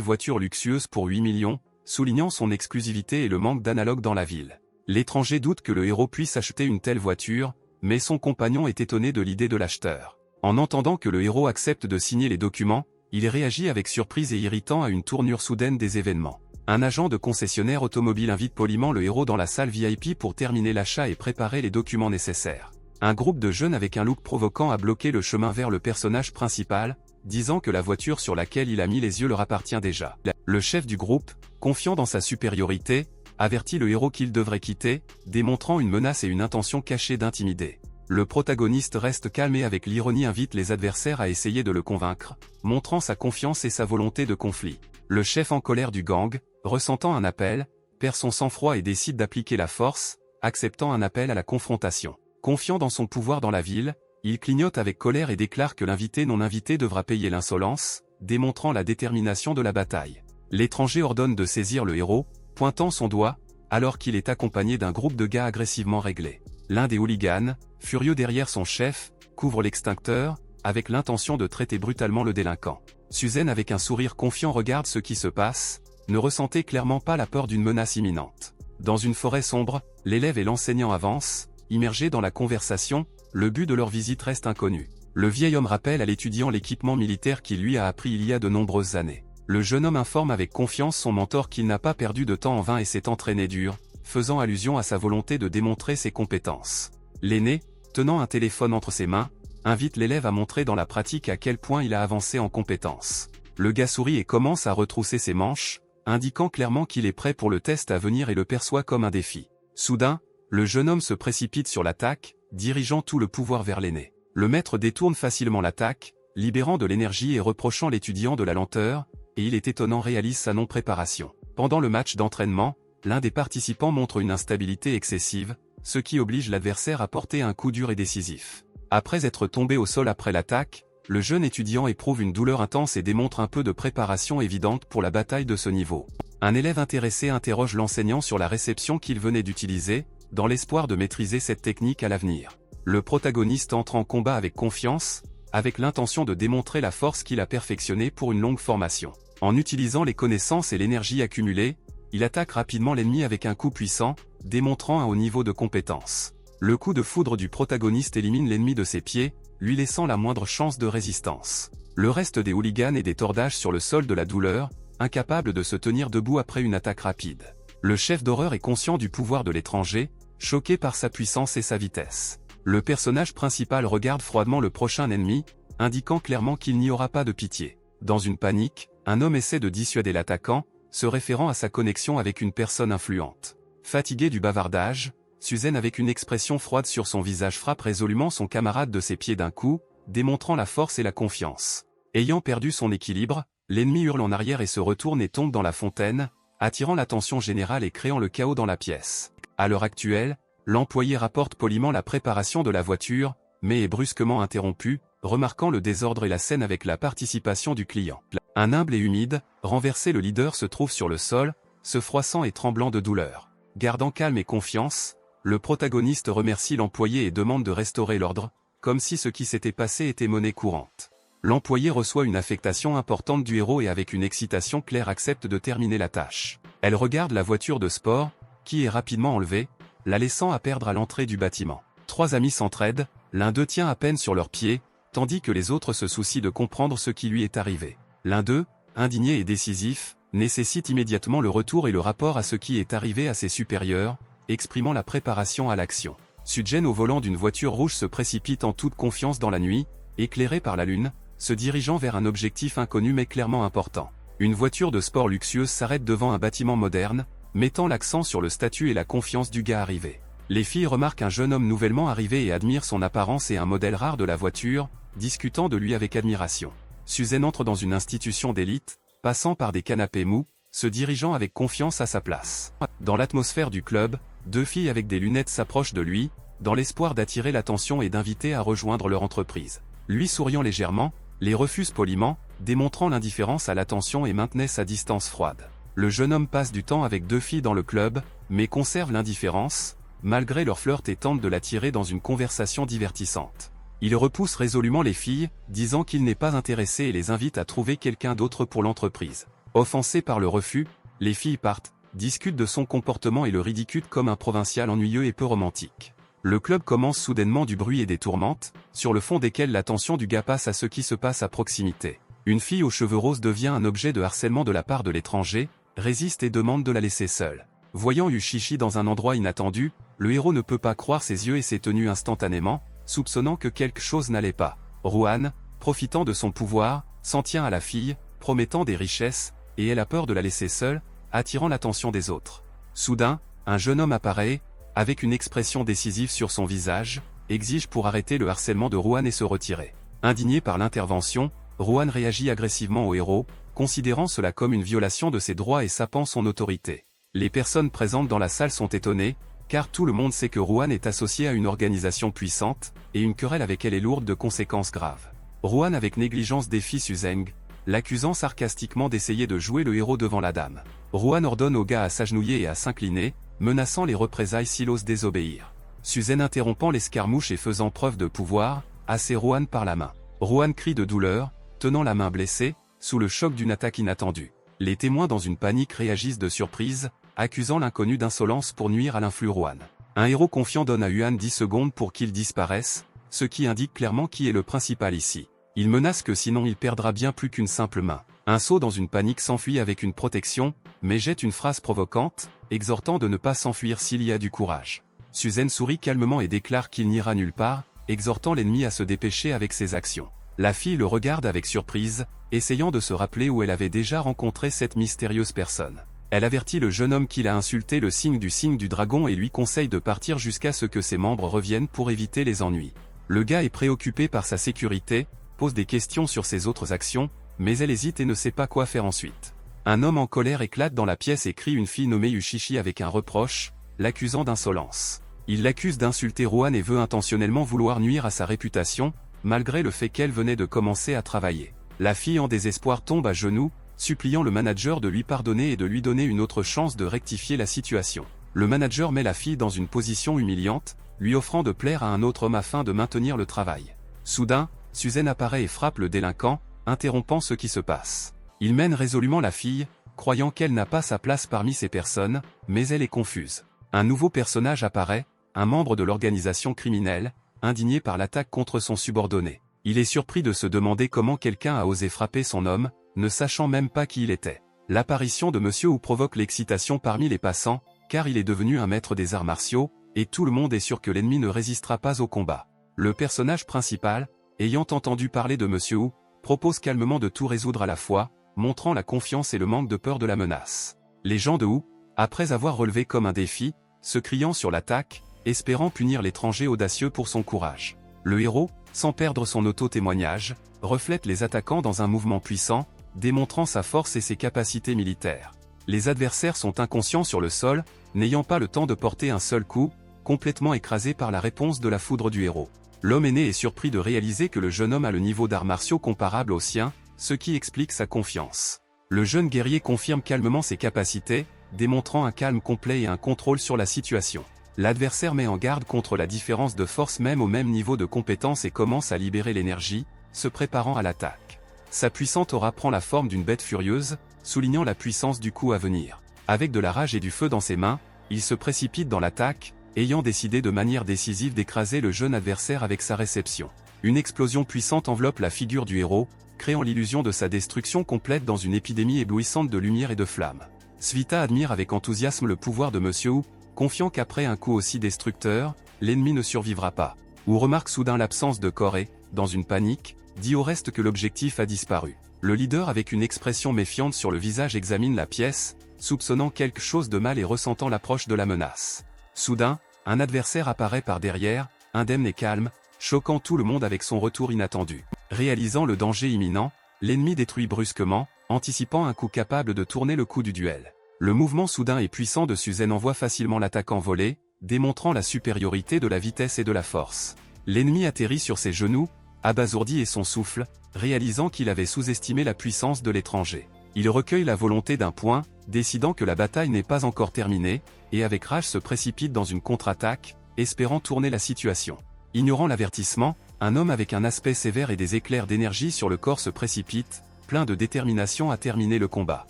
voiture luxueuse pour 8 millions, soulignant son exclusivité et le manque d'analogue dans la ville. L'étranger doute que le héros puisse acheter une telle voiture, mais son compagnon est étonné de l'idée de l'acheteur. En entendant que le héros accepte de signer les documents, il réagit avec surprise et irritant à une tournure soudaine des événements. Un agent de concessionnaire automobile invite poliment le héros dans la salle VIP pour terminer l'achat et préparer les documents nécessaires. Un groupe de jeunes avec un look provoquant a bloqué le chemin vers le personnage principal, disant que la voiture sur laquelle il a mis les yeux leur appartient déjà. Le chef du groupe, confiant dans sa supériorité, avertit le héros qu'il devrait quitter, démontrant une menace et une intention cachée d'intimider. Le protagoniste reste calme et avec l'ironie invite les adversaires à essayer de le convaincre, montrant sa confiance et sa volonté de conflit. Le chef en colère du gang, ressentant un appel, perd son sang-froid et décide d'appliquer la force, acceptant un appel à la confrontation. Confiant dans son pouvoir dans la ville, il clignote avec colère et déclare que l'invité non invité devra payer l'insolence, démontrant la détermination de la bataille. L'étranger ordonne de saisir le héros, pointant son doigt, alors qu'il est accompagné d'un groupe de gars agressivement réglés. L'un des hooligans, furieux derrière son chef, couvre l'extincteur, avec l'intention de traiter brutalement le délinquant. Suzanne avec un sourire confiant regarde ce qui se passe, ne ressentait clairement pas la peur d'une menace imminente. Dans une forêt sombre, l'élève et l'enseignant avancent, immergés dans la conversation, le but de leur visite reste inconnu. Le vieil homme rappelle à l'étudiant l'équipement militaire qu'il lui a appris il y a de nombreuses années. Le jeune homme informe avec confiance son mentor qu'il n'a pas perdu de temps en vain et s'est entraîné dur, faisant allusion à sa volonté de démontrer ses compétences. L'aîné, tenant un téléphone entre ses mains, invite l'élève à montrer dans la pratique à quel point il a avancé en compétences. Le gars sourit et commence à retrousser ses manches, indiquant clairement qu'il est prêt pour le test à venir et le perçoit comme un défi. Soudain, le jeune homme se précipite sur l'attaque, dirigeant tout le pouvoir vers l'aîné. Le maître détourne facilement l'attaque, libérant de l'énergie et reprochant l'étudiant de la lenteur, et il est étonnant réalise sa non-préparation. Pendant le match d'entraînement, l'un des participants montre une instabilité excessive, ce qui oblige l'adversaire à porter un coup dur et décisif. Après être tombé au sol après l'attaque, le jeune étudiant éprouve une douleur intense et démontre un peu de préparation évidente pour la bataille de ce niveau. Un élève intéressé interroge l'enseignant sur la réception qu'il venait d'utiliser, dans l'espoir de maîtriser cette technique à l'avenir. Le protagoniste entre en combat avec confiance, avec l'intention de démontrer la force qu'il a perfectionnée pour une longue formation. En utilisant les connaissances et l'énergie accumulées, il attaque rapidement l'ennemi avec un coup puissant, démontrant un haut niveau de compétence. Le coup de foudre du protagoniste élimine l'ennemi de ses pieds, lui laissant la moindre chance de résistance. Le reste des hooligans est des tordages sur le sol de la douleur, incapables de se tenir debout après une attaque rapide. Le chef d'horreur est conscient du pouvoir de l'étranger, choqué par sa puissance et sa vitesse. Le personnage principal regarde froidement le prochain ennemi, indiquant clairement qu'il n'y aura pas de pitié. Dans une panique, un homme essaie de dissuader l'attaquant, se référant à sa connexion avec une personne influente. Fatigué du bavardage, Suzanne avec une expression froide sur son visage frappe résolument son camarade de ses pieds d'un coup, démontrant la force et la confiance. Ayant perdu son équilibre, l'ennemi hurle en arrière et se retourne et tombe dans la fontaine, attirant l'attention générale et créant le chaos dans la pièce. À l'heure actuelle, l'employé rapporte poliment la préparation de la voiture, mais est brusquement interrompu, remarquant le désordre et la scène avec la participation du client. Un humble et humide, renversé le leader se trouve sur le sol, se froissant et tremblant de douleur. Gardant calme et confiance, le protagoniste remercie l'employé et demande de restaurer l'ordre, comme si ce qui s'était passé était monnaie courante. L'employé reçoit une affectation importante du héros et avec une excitation claire accepte de terminer la tâche. Elle regarde la voiture de sport, qui est rapidement enlevée, la laissant à perdre à l'entrée du bâtiment. Trois amis s'entraident, l'un d'eux tient à peine sur leurs pieds, tandis que les autres se soucient de comprendre ce qui lui est arrivé. L'un d'eux, indigné et décisif, nécessite immédiatement le retour et le rapport à ce qui est arrivé à ses supérieurs, exprimant la préparation à l'action. Suzanne au volant d'une voiture rouge se précipite en toute confiance dans la nuit, éclairée par la lune, se dirigeant vers un objectif inconnu mais clairement important. Une voiture de sport luxueuse s'arrête devant un bâtiment moderne, mettant l'accent sur le statut et la confiance du gars arrivé. Les filles remarquent un jeune homme nouvellement arrivé et admirent son apparence et un modèle rare de la voiture, discutant de lui avec admiration. Suzanne entre dans une institution d'élite, passant par des canapés mous, se dirigeant avec confiance à sa place. Dans l'atmosphère du club, deux filles avec des lunettes s'approchent de lui, dans l'espoir d'attirer l'attention et d'inviter à rejoindre leur entreprise. Lui souriant légèrement, les refuse poliment, démontrant l'indifférence à l'attention et maintenait sa distance froide. Le jeune homme passe du temps avec deux filles dans le club, mais conserve l'indifférence, malgré leur flirt, et tente de l'attirer dans une conversation divertissante. Il repousse résolument les filles, disant qu'il n'est pas intéressé et les invite à trouver quelqu'un d'autre pour l'entreprise. Offensées par le refus, les filles partent, discutent de son comportement et le ridiculent comme un provincial ennuyeux et peu romantique. Le club commence soudainement du bruit et des tourmentes, sur le fond desquels l'attention du gars passe à ce qui se passe à proximité. Une fille aux cheveux roses devient un objet de harcèlement de la part de l'étranger, résiste et demande de la laisser seule. Voyant Ushishi dans un endroit inattendu, le héros ne peut pas croire ses yeux et s'est tenu instantanément, soupçonnant que quelque chose n'allait pas. Ruan, profitant de son pouvoir, s'en tient à la fille, promettant des richesses, et elle a peur de la laisser seule, attirant l'attention des autres. Soudain, un jeune homme apparaît, avec une expression décisive sur son visage, exige pour arrêter le harcèlement de Ruan et se retirer. Indigné par l'intervention, Ruan réagit agressivement au héros, considérant cela comme une violation de ses droits et sapant son autorité. Les personnes présentes dans la salle sont étonnées, car tout le monde sait que Ruan est associé à une organisation puissante, et une querelle avec elle est lourde de conséquences graves. Ruan avec négligence défie Suzeng, l'accusant sarcastiquement d'essayer de jouer le héros devant la dame. Ruan ordonne au gars à s'agenouiller et à s'incliner, menaçant les représailles s'il ose désobéir. Suzeng interrompant l'escarmouche et faisant preuve de pouvoir, assaut Ruan par la main. Ruan crie de douleur, tenant la main blessée, sous le choc d'une attaque inattendue. Les témoins dans une panique réagissent de surprise, accusant l'inconnu d'insolence pour nuire à l'influx Ruan. Un héros confiant donne à Yuan 10 secondes pour qu'il disparaisse, ce qui indique clairement qui est le principal ici. Il menace que sinon il perdra bien plus qu'une simple main. Un sot dans une panique s'enfuit avec une protection, mais jette une phrase provocante, exhortant de ne pas s'enfuir s'il y a du courage. Suzeng sourit calmement et déclare qu'il n'ira nulle part, exhortant l'ennemi à se dépêcher avec ses actions. La fille le regarde avec surprise, essayant de se rappeler où elle avait déjà rencontré cette mystérieuse personne. Elle avertit le jeune homme qu'il a insulté le signe du dragon et lui conseille de partir jusqu'à ce que ses membres reviennent pour éviter les ennuis. Le gars est préoccupé par sa sécurité, pose des questions sur ses autres actions, mais elle hésite et ne sait pas quoi faire ensuite. Un homme en colère éclate dans la pièce et crie une fille nommée Ushishi avec un reproche, l'accusant d'insolence. Il l'accuse d'insulter Ruan et veut intentionnellement vouloir nuire à sa réputation, malgré le fait qu'elle venait de commencer à travailler. La fille en désespoir tombe à genoux, suppliant le manager de lui pardonner et de lui donner une autre chance de rectifier la situation. Le manager met la fille dans une position humiliante, lui offrant de plaire à un autre homme afin de maintenir le travail. Soudain, Suzeng apparaît et frappe le délinquant, interrompant ce qui se passe. Il mène résolument la fille, croyant qu'elle n'a pas sa place parmi ces personnes, mais elle est confuse. Un nouveau personnage apparaît, un membre de l'organisation criminelle, indigné par l'attaque contre son subordonné. Il est surpris de se demander comment quelqu'un a osé frapper son homme, ne sachant même pas qui il était. L'apparition de Monsieur Wu provoque l'excitation parmi les passants, car il est devenu un maître des arts martiaux, et tout le monde est sûr que l'ennemi ne résistera pas au combat. Le personnage principal, ayant entendu parler de Monsieur Wu, propose calmement de tout résoudre à la fois, montrant la confiance et le manque de peur de la menace. Les gens de Wu, après avoir relevé comme un défi, se criant sur l'attaque, espérant punir l'étranger audacieux pour son courage. Le héros, sans perdre son auto-témoignage, reflète les attaquants dans un mouvement puissant, démontrant sa force et ses capacités militaires. Les adversaires sont inconscients sur le sol, n'ayant pas le temps de porter un seul coup, complètement écrasés par la réponse de la foudre du héros. L'homme aîné est surpris de réaliser que le jeune homme a le niveau d'arts martiaux comparable au sien, ce qui explique sa confiance. Le jeune guerrier confirme calmement ses capacités, démontrant un calme complet et un contrôle sur la situation. L'adversaire met en garde contre la différence de force même au même niveau de compétence et commence à libérer l'énergie, se préparant à l'attaque. Sa puissante aura prend la forme d'une bête furieuse, soulignant la puissance du coup à venir. Avec de la rage et du feu dans ses mains, il se précipite dans l'attaque, ayant décidé de manière décisive d'écraser le jeune adversaire avec sa réception. Une explosion puissante enveloppe la figure du héros, créant l'illusion de sa destruction complète dans une épidémie éblouissante de lumière et de flammes. Svita admire avec enthousiasme le pouvoir de Monsieur Wu, confiant qu'après un coup aussi destructeur, l'ennemi ne survivra pas. Wu remarque soudain l'absence de corps et, dans une panique, dit au reste que l'objectif a disparu. Le leader avec une expression méfiante sur le visage examine la pièce, soupçonnant quelque chose de mal et ressentant l'approche de la menace. Soudain, un adversaire apparaît par derrière, indemne et calme, choquant tout le monde avec son retour inattendu. Réalisant le danger imminent, l'ennemi détruit brusquement, anticipant un coup capable de tourner le coup du duel. Le mouvement soudain et puissant de Suzeng envoie facilement l'attaquant voler, démontrant la supériorité de la vitesse et de la force. L'ennemi atterrit sur ses genoux, abasourdi et son souffle, réalisant qu'il avait sous-estimé la puissance de l'étranger. Il recueille la volonté d'un point, décidant que la bataille n'est pas encore terminée, et avec rage se précipite dans une contre-attaque, espérant tourner la situation. Ignorant l'avertissement, un homme avec un aspect sévère et des éclairs d'énergie sur le corps se précipite, plein de détermination à terminer le combat.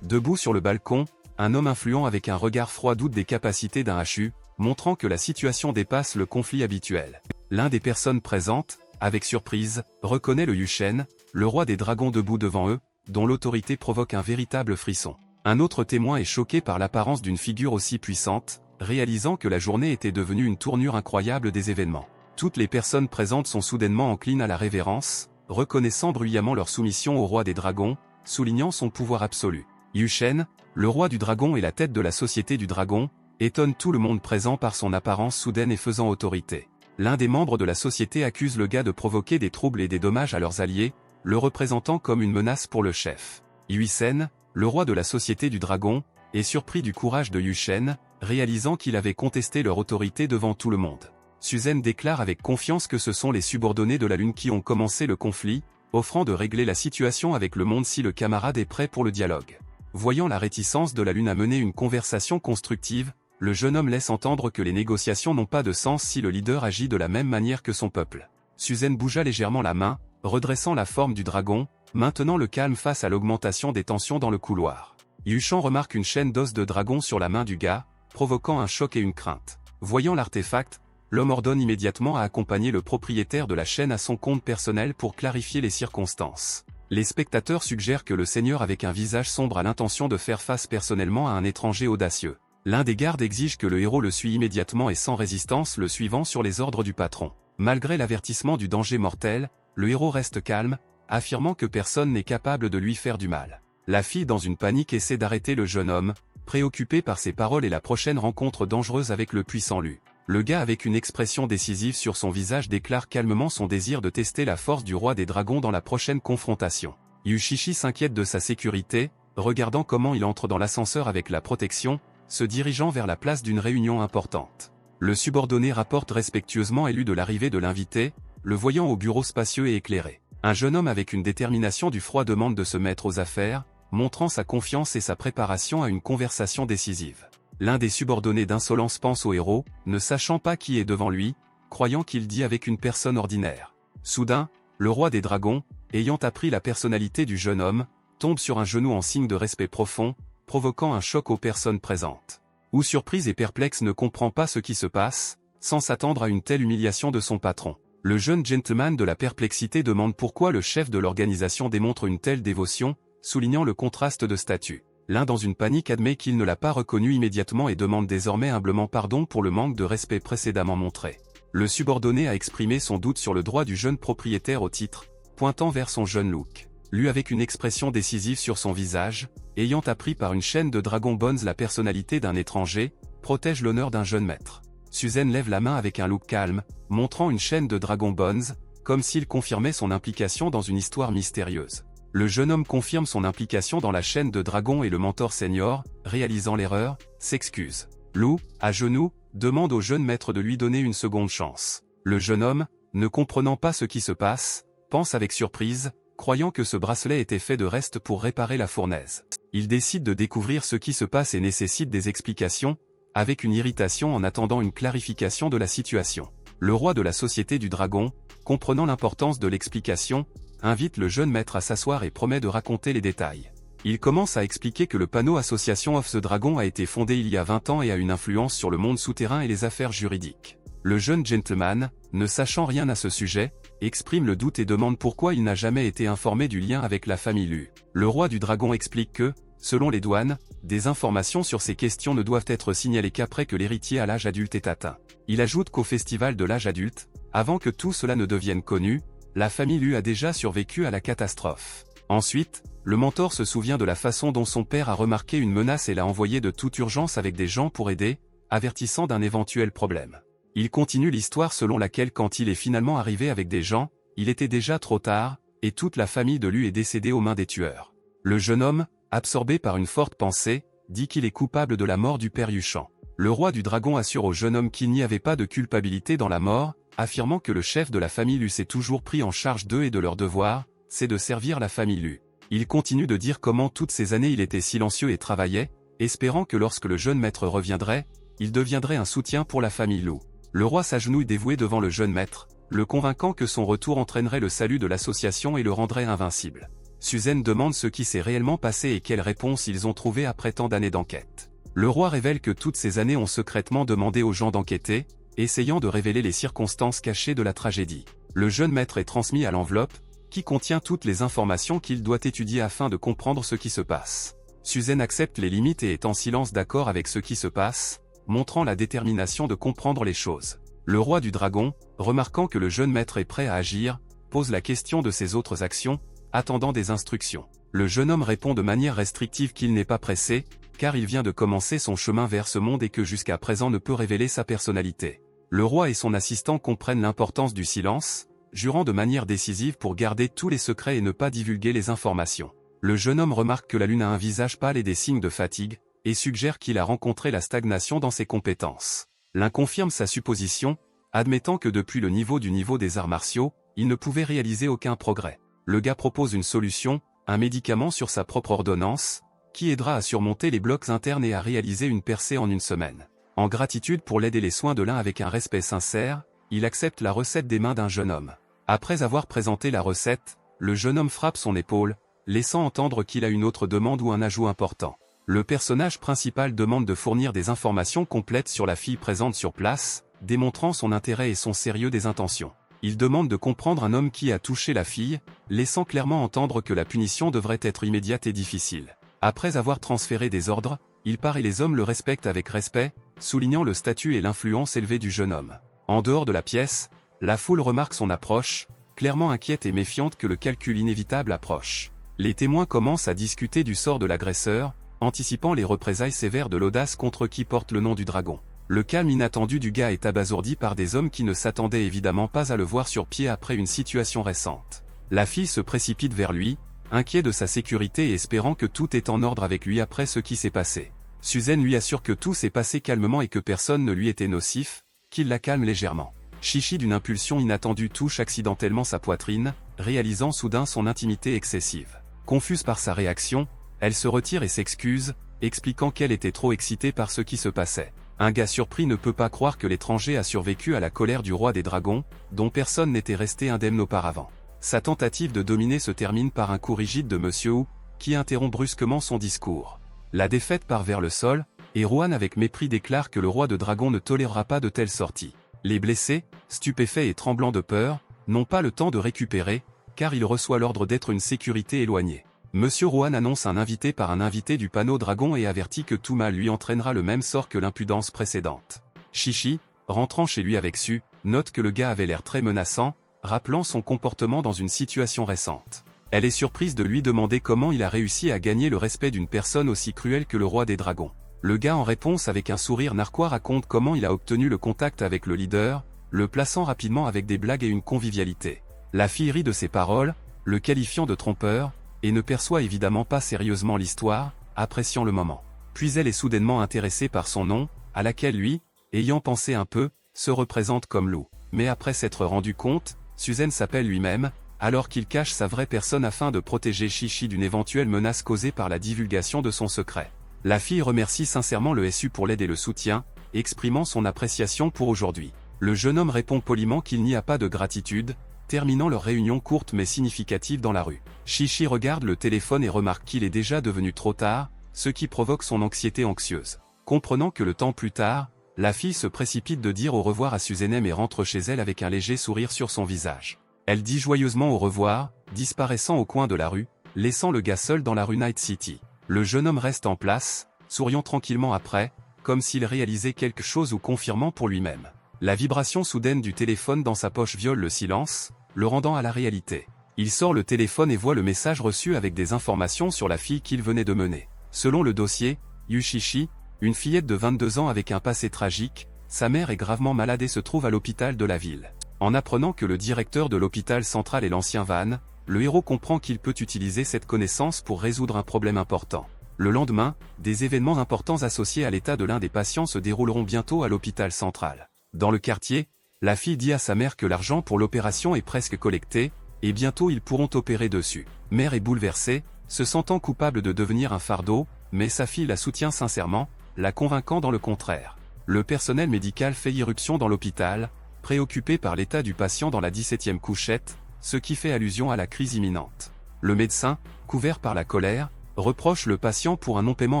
Debout sur le balcon, un homme influent avec un regard froid doute des capacités d'un HU, montrant que la situation dépasse le conflit habituel. L'un des personnes présentes, avec surprise, reconnaît le Yushen, le roi des dragons debout devant eux, dont l'autorité provoque un véritable frisson. Un autre témoin est choqué par l'apparence d'une figure aussi puissante, réalisant que la journée était devenue une tournure incroyable des événements. Toutes les personnes présentes sont soudainement enclines à la révérence, reconnaissant bruyamment leur soumission au roi des dragons, soulignant son pouvoir absolu. Yushen, le roi du dragon et la tête de la société du dragon, étonne tout le monde présent par son apparence soudaine et faisant autorité. L'un des membres de la société accuse le gars de provoquer des troubles et des dommages à leurs alliés, le représentant comme une menace pour le chef. Yuisen, le roi de la société du dragon, est surpris du courage de Yushen, réalisant qu'il avait contesté leur autorité devant tout le monde. Suzen déclare avec confiance que ce sont les subordonnés de la Lune qui ont commencé le conflit, offrant de régler la situation avec le monde si le camarade est prêt pour le dialogue. Voyant la réticence de la Lune à mener une conversation constructive, le jeune homme laisse entendre que les négociations n'ont pas de sens si le leader agit de la même manière que son peuple. Suzen bougea légèrement la main, redressant la forme du dragon, maintenant le calme face à l'augmentation des tensions dans le couloir. Yushan remarque une chaîne d'os de dragon sur la main du gars, provoquant un choc et une crainte. Voyant l'artefact, l'homme ordonne immédiatement à accompagner le propriétaire de la chaîne à son compte personnel pour clarifier les circonstances. Les spectateurs suggèrent que le seigneur avec un visage sombre a l'intention de faire face personnellement à un étranger audacieux. L'un des gardes exige que le héros le suit immédiatement et sans résistance le suivant sur les ordres du patron. Malgré l'avertissement du danger mortel, le héros reste calme, affirmant que personne n'est capable de lui faire du mal. La fille dans une panique essaie d'arrêter le jeune homme, préoccupé par ses paroles et la prochaine rencontre dangereuse avec le puissant Lu. Le gars avec une expression décisive sur son visage déclare calmement son désir de tester la force du roi des dragons dans la prochaine confrontation. Yushishi s'inquiète de sa sécurité, regardant comment il entre dans l'ascenseur avec la protection, se dirigeant vers la place d'une réunion importante. Le subordonné rapporte respectueusement élu de l'arrivée de l'invité, le voyant au bureau spacieux et éclairé. Un jeune homme avec une détermination du froid demande de se mettre aux affaires, montrant sa confiance et sa préparation à une conversation décisive. L'un des subordonnés d'insolence pense au héros, ne sachant pas qui est devant lui, croyant qu'il dit avec une personne ordinaire. Soudain, le roi des dragons, ayant appris la personnalité du jeune homme, tombe sur un genou en signe de respect profond, provoquant un choc aux personnes présentes. Ou surprise et perplexe ne comprend pas ce qui se passe, sans s'attendre à une telle humiliation de son patron. Le jeune gentleman de la perplexité demande pourquoi le chef de l'organisation démontre une telle dévotion, soulignant le contraste de statut. L'un dans une panique admet qu'il ne l'a pas reconnu immédiatement et demande désormais humblement pardon pour le manque de respect précédemment montré. Le subordonné a exprimé son doute sur le droit du jeune propriétaire au titre, pointant vers son jeune look. Lui avec une expression décisive sur son visage, ayant appris par une chaîne de Dragon Bones la personnalité d'un étranger, protège l'honneur d'un jeune maître. Suzen lève la main avec un look calme, montrant une chaîne de Dragon Bones, comme s'il confirmait son implication dans une histoire mystérieuse. Le jeune homme confirme son implication dans la chaîne de Dragon et le mentor senior, réalisant l'erreur, s'excuse. Lou, à genoux, demande au jeune maître de lui donner une seconde chance. Le jeune homme, ne comprenant pas ce qui se passe, pense avec surprise, croyant que ce bracelet était fait de reste pour réparer la fournaise. Il décide de découvrir ce qui se passe et nécessite des explications, avec une irritation en attendant une clarification de la situation. Le roi de la société du dragon, comprenant l'importance de l'explication, invite le jeune maître à s'asseoir et promet de raconter les détails. Il commence à expliquer que le panneau Association of the Dragon a été fondé il y a 20 ans et a une influence sur le monde souterrain et les affaires juridiques. Le jeune gentleman, ne sachant rien à ce sujet, exprime le doute et demande pourquoi il n'a jamais été informé du lien avec la famille Lu. Le roi du dragon explique que, selon les douanes, des informations sur ces questions ne doivent être signalées qu'après que l'héritier à l'âge adulte est atteint. Il ajoute qu'au festival de l'âge adulte, avant que tout cela ne devienne connu, la famille Lu a déjà survécu à la catastrophe. Ensuite, le mentor se souvient de la façon dont son père a remarqué une menace et l'a envoyé de toute urgence avec des gens pour aider, avertissant d'un éventuel problème. Il continue l'histoire selon laquelle quand il est finalement arrivé avec des gens, il était déjà trop tard, et toute la famille de Lu est décédée aux mains des tueurs. Le jeune homme, absorbé par une forte pensée, dit qu'il est coupable de la mort du père Yushan. Le roi du dragon assure au jeune homme qu'il n'y avait pas de culpabilité dans la mort, affirmant que le chef de la famille Lu s'est toujours pris en charge d'eux et de leur devoir, c'est de servir la famille Lu. Il continue de dire comment toutes ces années il était silencieux et travaillait, espérant que lorsque le jeune maître reviendrait, il deviendrait un soutien pour la famille Lou. Le roi s'agenouille dévoué devant le jeune maître, le convainquant que son retour entraînerait le salut de l'association et le rendrait invincible. Suzanne demande ce qui s'est réellement passé et quelles réponses ils ont trouvées après tant d'années d'enquête. Le roi révèle que toutes ces années ont secrètement demandé aux gens d'enquêter, essayant de révéler les circonstances cachées de la tragédie. Le jeune maître est transmis à l'enveloppe, qui contient toutes les informations qu'il doit étudier afin de comprendre ce qui se passe. Suzanne accepte les limites et est en silence d'accord avec ce qui se passe, montrant la détermination de comprendre les choses. Le roi du dragon, remarquant que le jeune maître est prêt à agir, pose la question de ses autres actions, attendant des instructions. Le jeune homme répond de manière restrictive qu'il n'est pas pressé, car il vient de commencer son chemin vers ce monde et que jusqu'à présent ne peut révéler sa personnalité. Le roi et son assistant comprennent l'importance du silence, jurant de manière décisive pour garder tous les secrets et ne pas divulguer les informations. Le jeune homme remarque que la lune a un visage pâle et des signes de fatigue, et suggère qu'il a rencontré la stagnation dans ses compétences. L'un confirme sa supposition, admettant que depuis le niveau des arts martiaux, il ne pouvait réaliser aucun progrès. Le gars propose une solution, un médicament sur sa propre ordonnance, qui aidera à surmonter les blocs internes et à réaliser une percée en une semaine. En gratitude pour l'aide et les soins de l'un avec un respect sincère, il accepte la recette des mains d'un jeune homme. Après avoir présenté la recette, le jeune homme frappe son épaule, laissant entendre qu'il a une autre demande ou un ajout important. Le personnage principal demande de fournir des informations complètes sur la fille présente sur place, démontrant son intérêt et son sérieux des intentions. Il demande de comprendre un homme qui a touché la fille, laissant clairement entendre que la punition devrait être immédiate et difficile. Après avoir transféré des ordres, il part et les hommes le respectent avec respect, soulignant le statut et l'influence élevée du jeune homme. En dehors de la pièce, la foule remarque son approche, clairement inquiète et méfiante que le calcul inévitable approche. Les témoins commencent à discuter du sort de l'agresseur, anticipant les représailles sévères de l'audace contre qui porte le nom du dragon. Le calme inattendu du gars est abasourdi par des hommes qui ne s'attendaient évidemment pas à le voir sur pied après une situation récente. La fille se précipite vers lui, inquiet de sa sécurité et espérant que tout est en ordre avec lui après ce qui s'est passé. Suzanne lui assure que tout s'est passé calmement et que personne ne lui était nocif, qu'il la calme légèrement. Chichi d'une impulsion inattendue touche accidentellement sa poitrine, réalisant soudain son intimité excessive. Confuse par sa réaction, elle se retire et s'excuse, expliquant qu'elle était trop excitée par ce qui se passait. Un gars surpris ne peut pas croire que l'étranger a survécu à la colère du roi des dragons, dont personne n'était resté indemne auparavant. Sa tentative de dominer se termine par un coup rigide de Monsieur Wu, qui interrompt brusquement son discours. La défaite part vers le sol, et Rohan avec mépris déclare que le roi de dragon ne tolérera pas de telles sorties. Les blessés, stupéfaits et tremblants de peur, n'ont pas le temps de récupérer, car il reçoit l'ordre d'être une sécurité éloignée. Monsieur Rohan annonce un invité par un invité du panneau dragon et avertit que tout mal lui entraînera le même sort que l'impudence précédente. Chichi, rentrant chez lui avec Su, note que le gars avait l'air très menaçant, rappelant son comportement dans une situation récente. Elle est surprise de lui demander comment il a réussi à gagner le respect d'une personne aussi cruelle que le roi des dragons. Le gars en réponse avec un sourire narquois raconte comment il a obtenu le contact avec le leader, le plaçant rapidement avec des blagues et une convivialité. La fille rit de ses paroles, le qualifiant de trompeur, et ne perçoit évidemment pas sérieusement l'histoire, appréciant le moment. Puis elle est soudainement intéressée par son nom, à laquelle lui, ayant pensé un peu, se représente comme Lou. Mais après s'être rendu compte, Suzanne s'appelle lui-même, alors qu'il cache sa vraie personne afin de protéger Chichi d'une éventuelle menace causée par la divulgation de son secret. La fille remercie sincèrement le SU pour l'aide et le soutien, exprimant son appréciation pour aujourd'hui. Le jeune homme répond poliment qu'il n'y a pas de gratitude, terminant leur réunion courte mais significative dans la rue. Chichi regarde le téléphone et remarque qu'il est déjà devenu trop tard, ce qui provoque son anxiété anxieuse. Comprenant que le temps plus tard, la fille se précipite de dire au revoir à Suzanne et rentre chez elle avec un léger sourire sur son visage. Elle dit joyeusement au revoir, disparaissant au coin de la rue, laissant le gars seul dans la rue Night City. Le jeune homme reste en place, souriant tranquillement après, comme s'il réalisait quelque chose ou confirmant pour lui-même. La vibration soudaine du téléphone dans sa poche viole le silence, le rendant à la réalité. Il sort le téléphone et voit le message reçu avec des informations sur la fille qu'il venait de mener. Selon le dossier, Yushishi, une fillette de 22 ans avec un passé tragique, sa mère est gravement malade et se trouve à l'hôpital de la ville. En apprenant que le directeur de l'hôpital central est l'ancien Van, le héros comprend qu'il peut utiliser cette connaissance pour résoudre un problème important. Le lendemain, des événements importants associés à l'état de l'un des patients se dérouleront bientôt à l'hôpital central. Dans le quartier, la fille dit à sa mère que l'argent pour l'opération est presque collecté, et bientôt ils pourront opérer dessus. Mère est bouleversée, se sentant coupable de devenir un fardeau, mais sa fille la soutient sincèrement, la convainquant dans le contraire. Le personnel médical fait irruption dans l'hôpital, préoccupé par l'état du patient dans la 17e couchette, ce qui fait allusion à la crise imminente. Le médecin, couvert par la colère, reproche le patient pour un non-paiement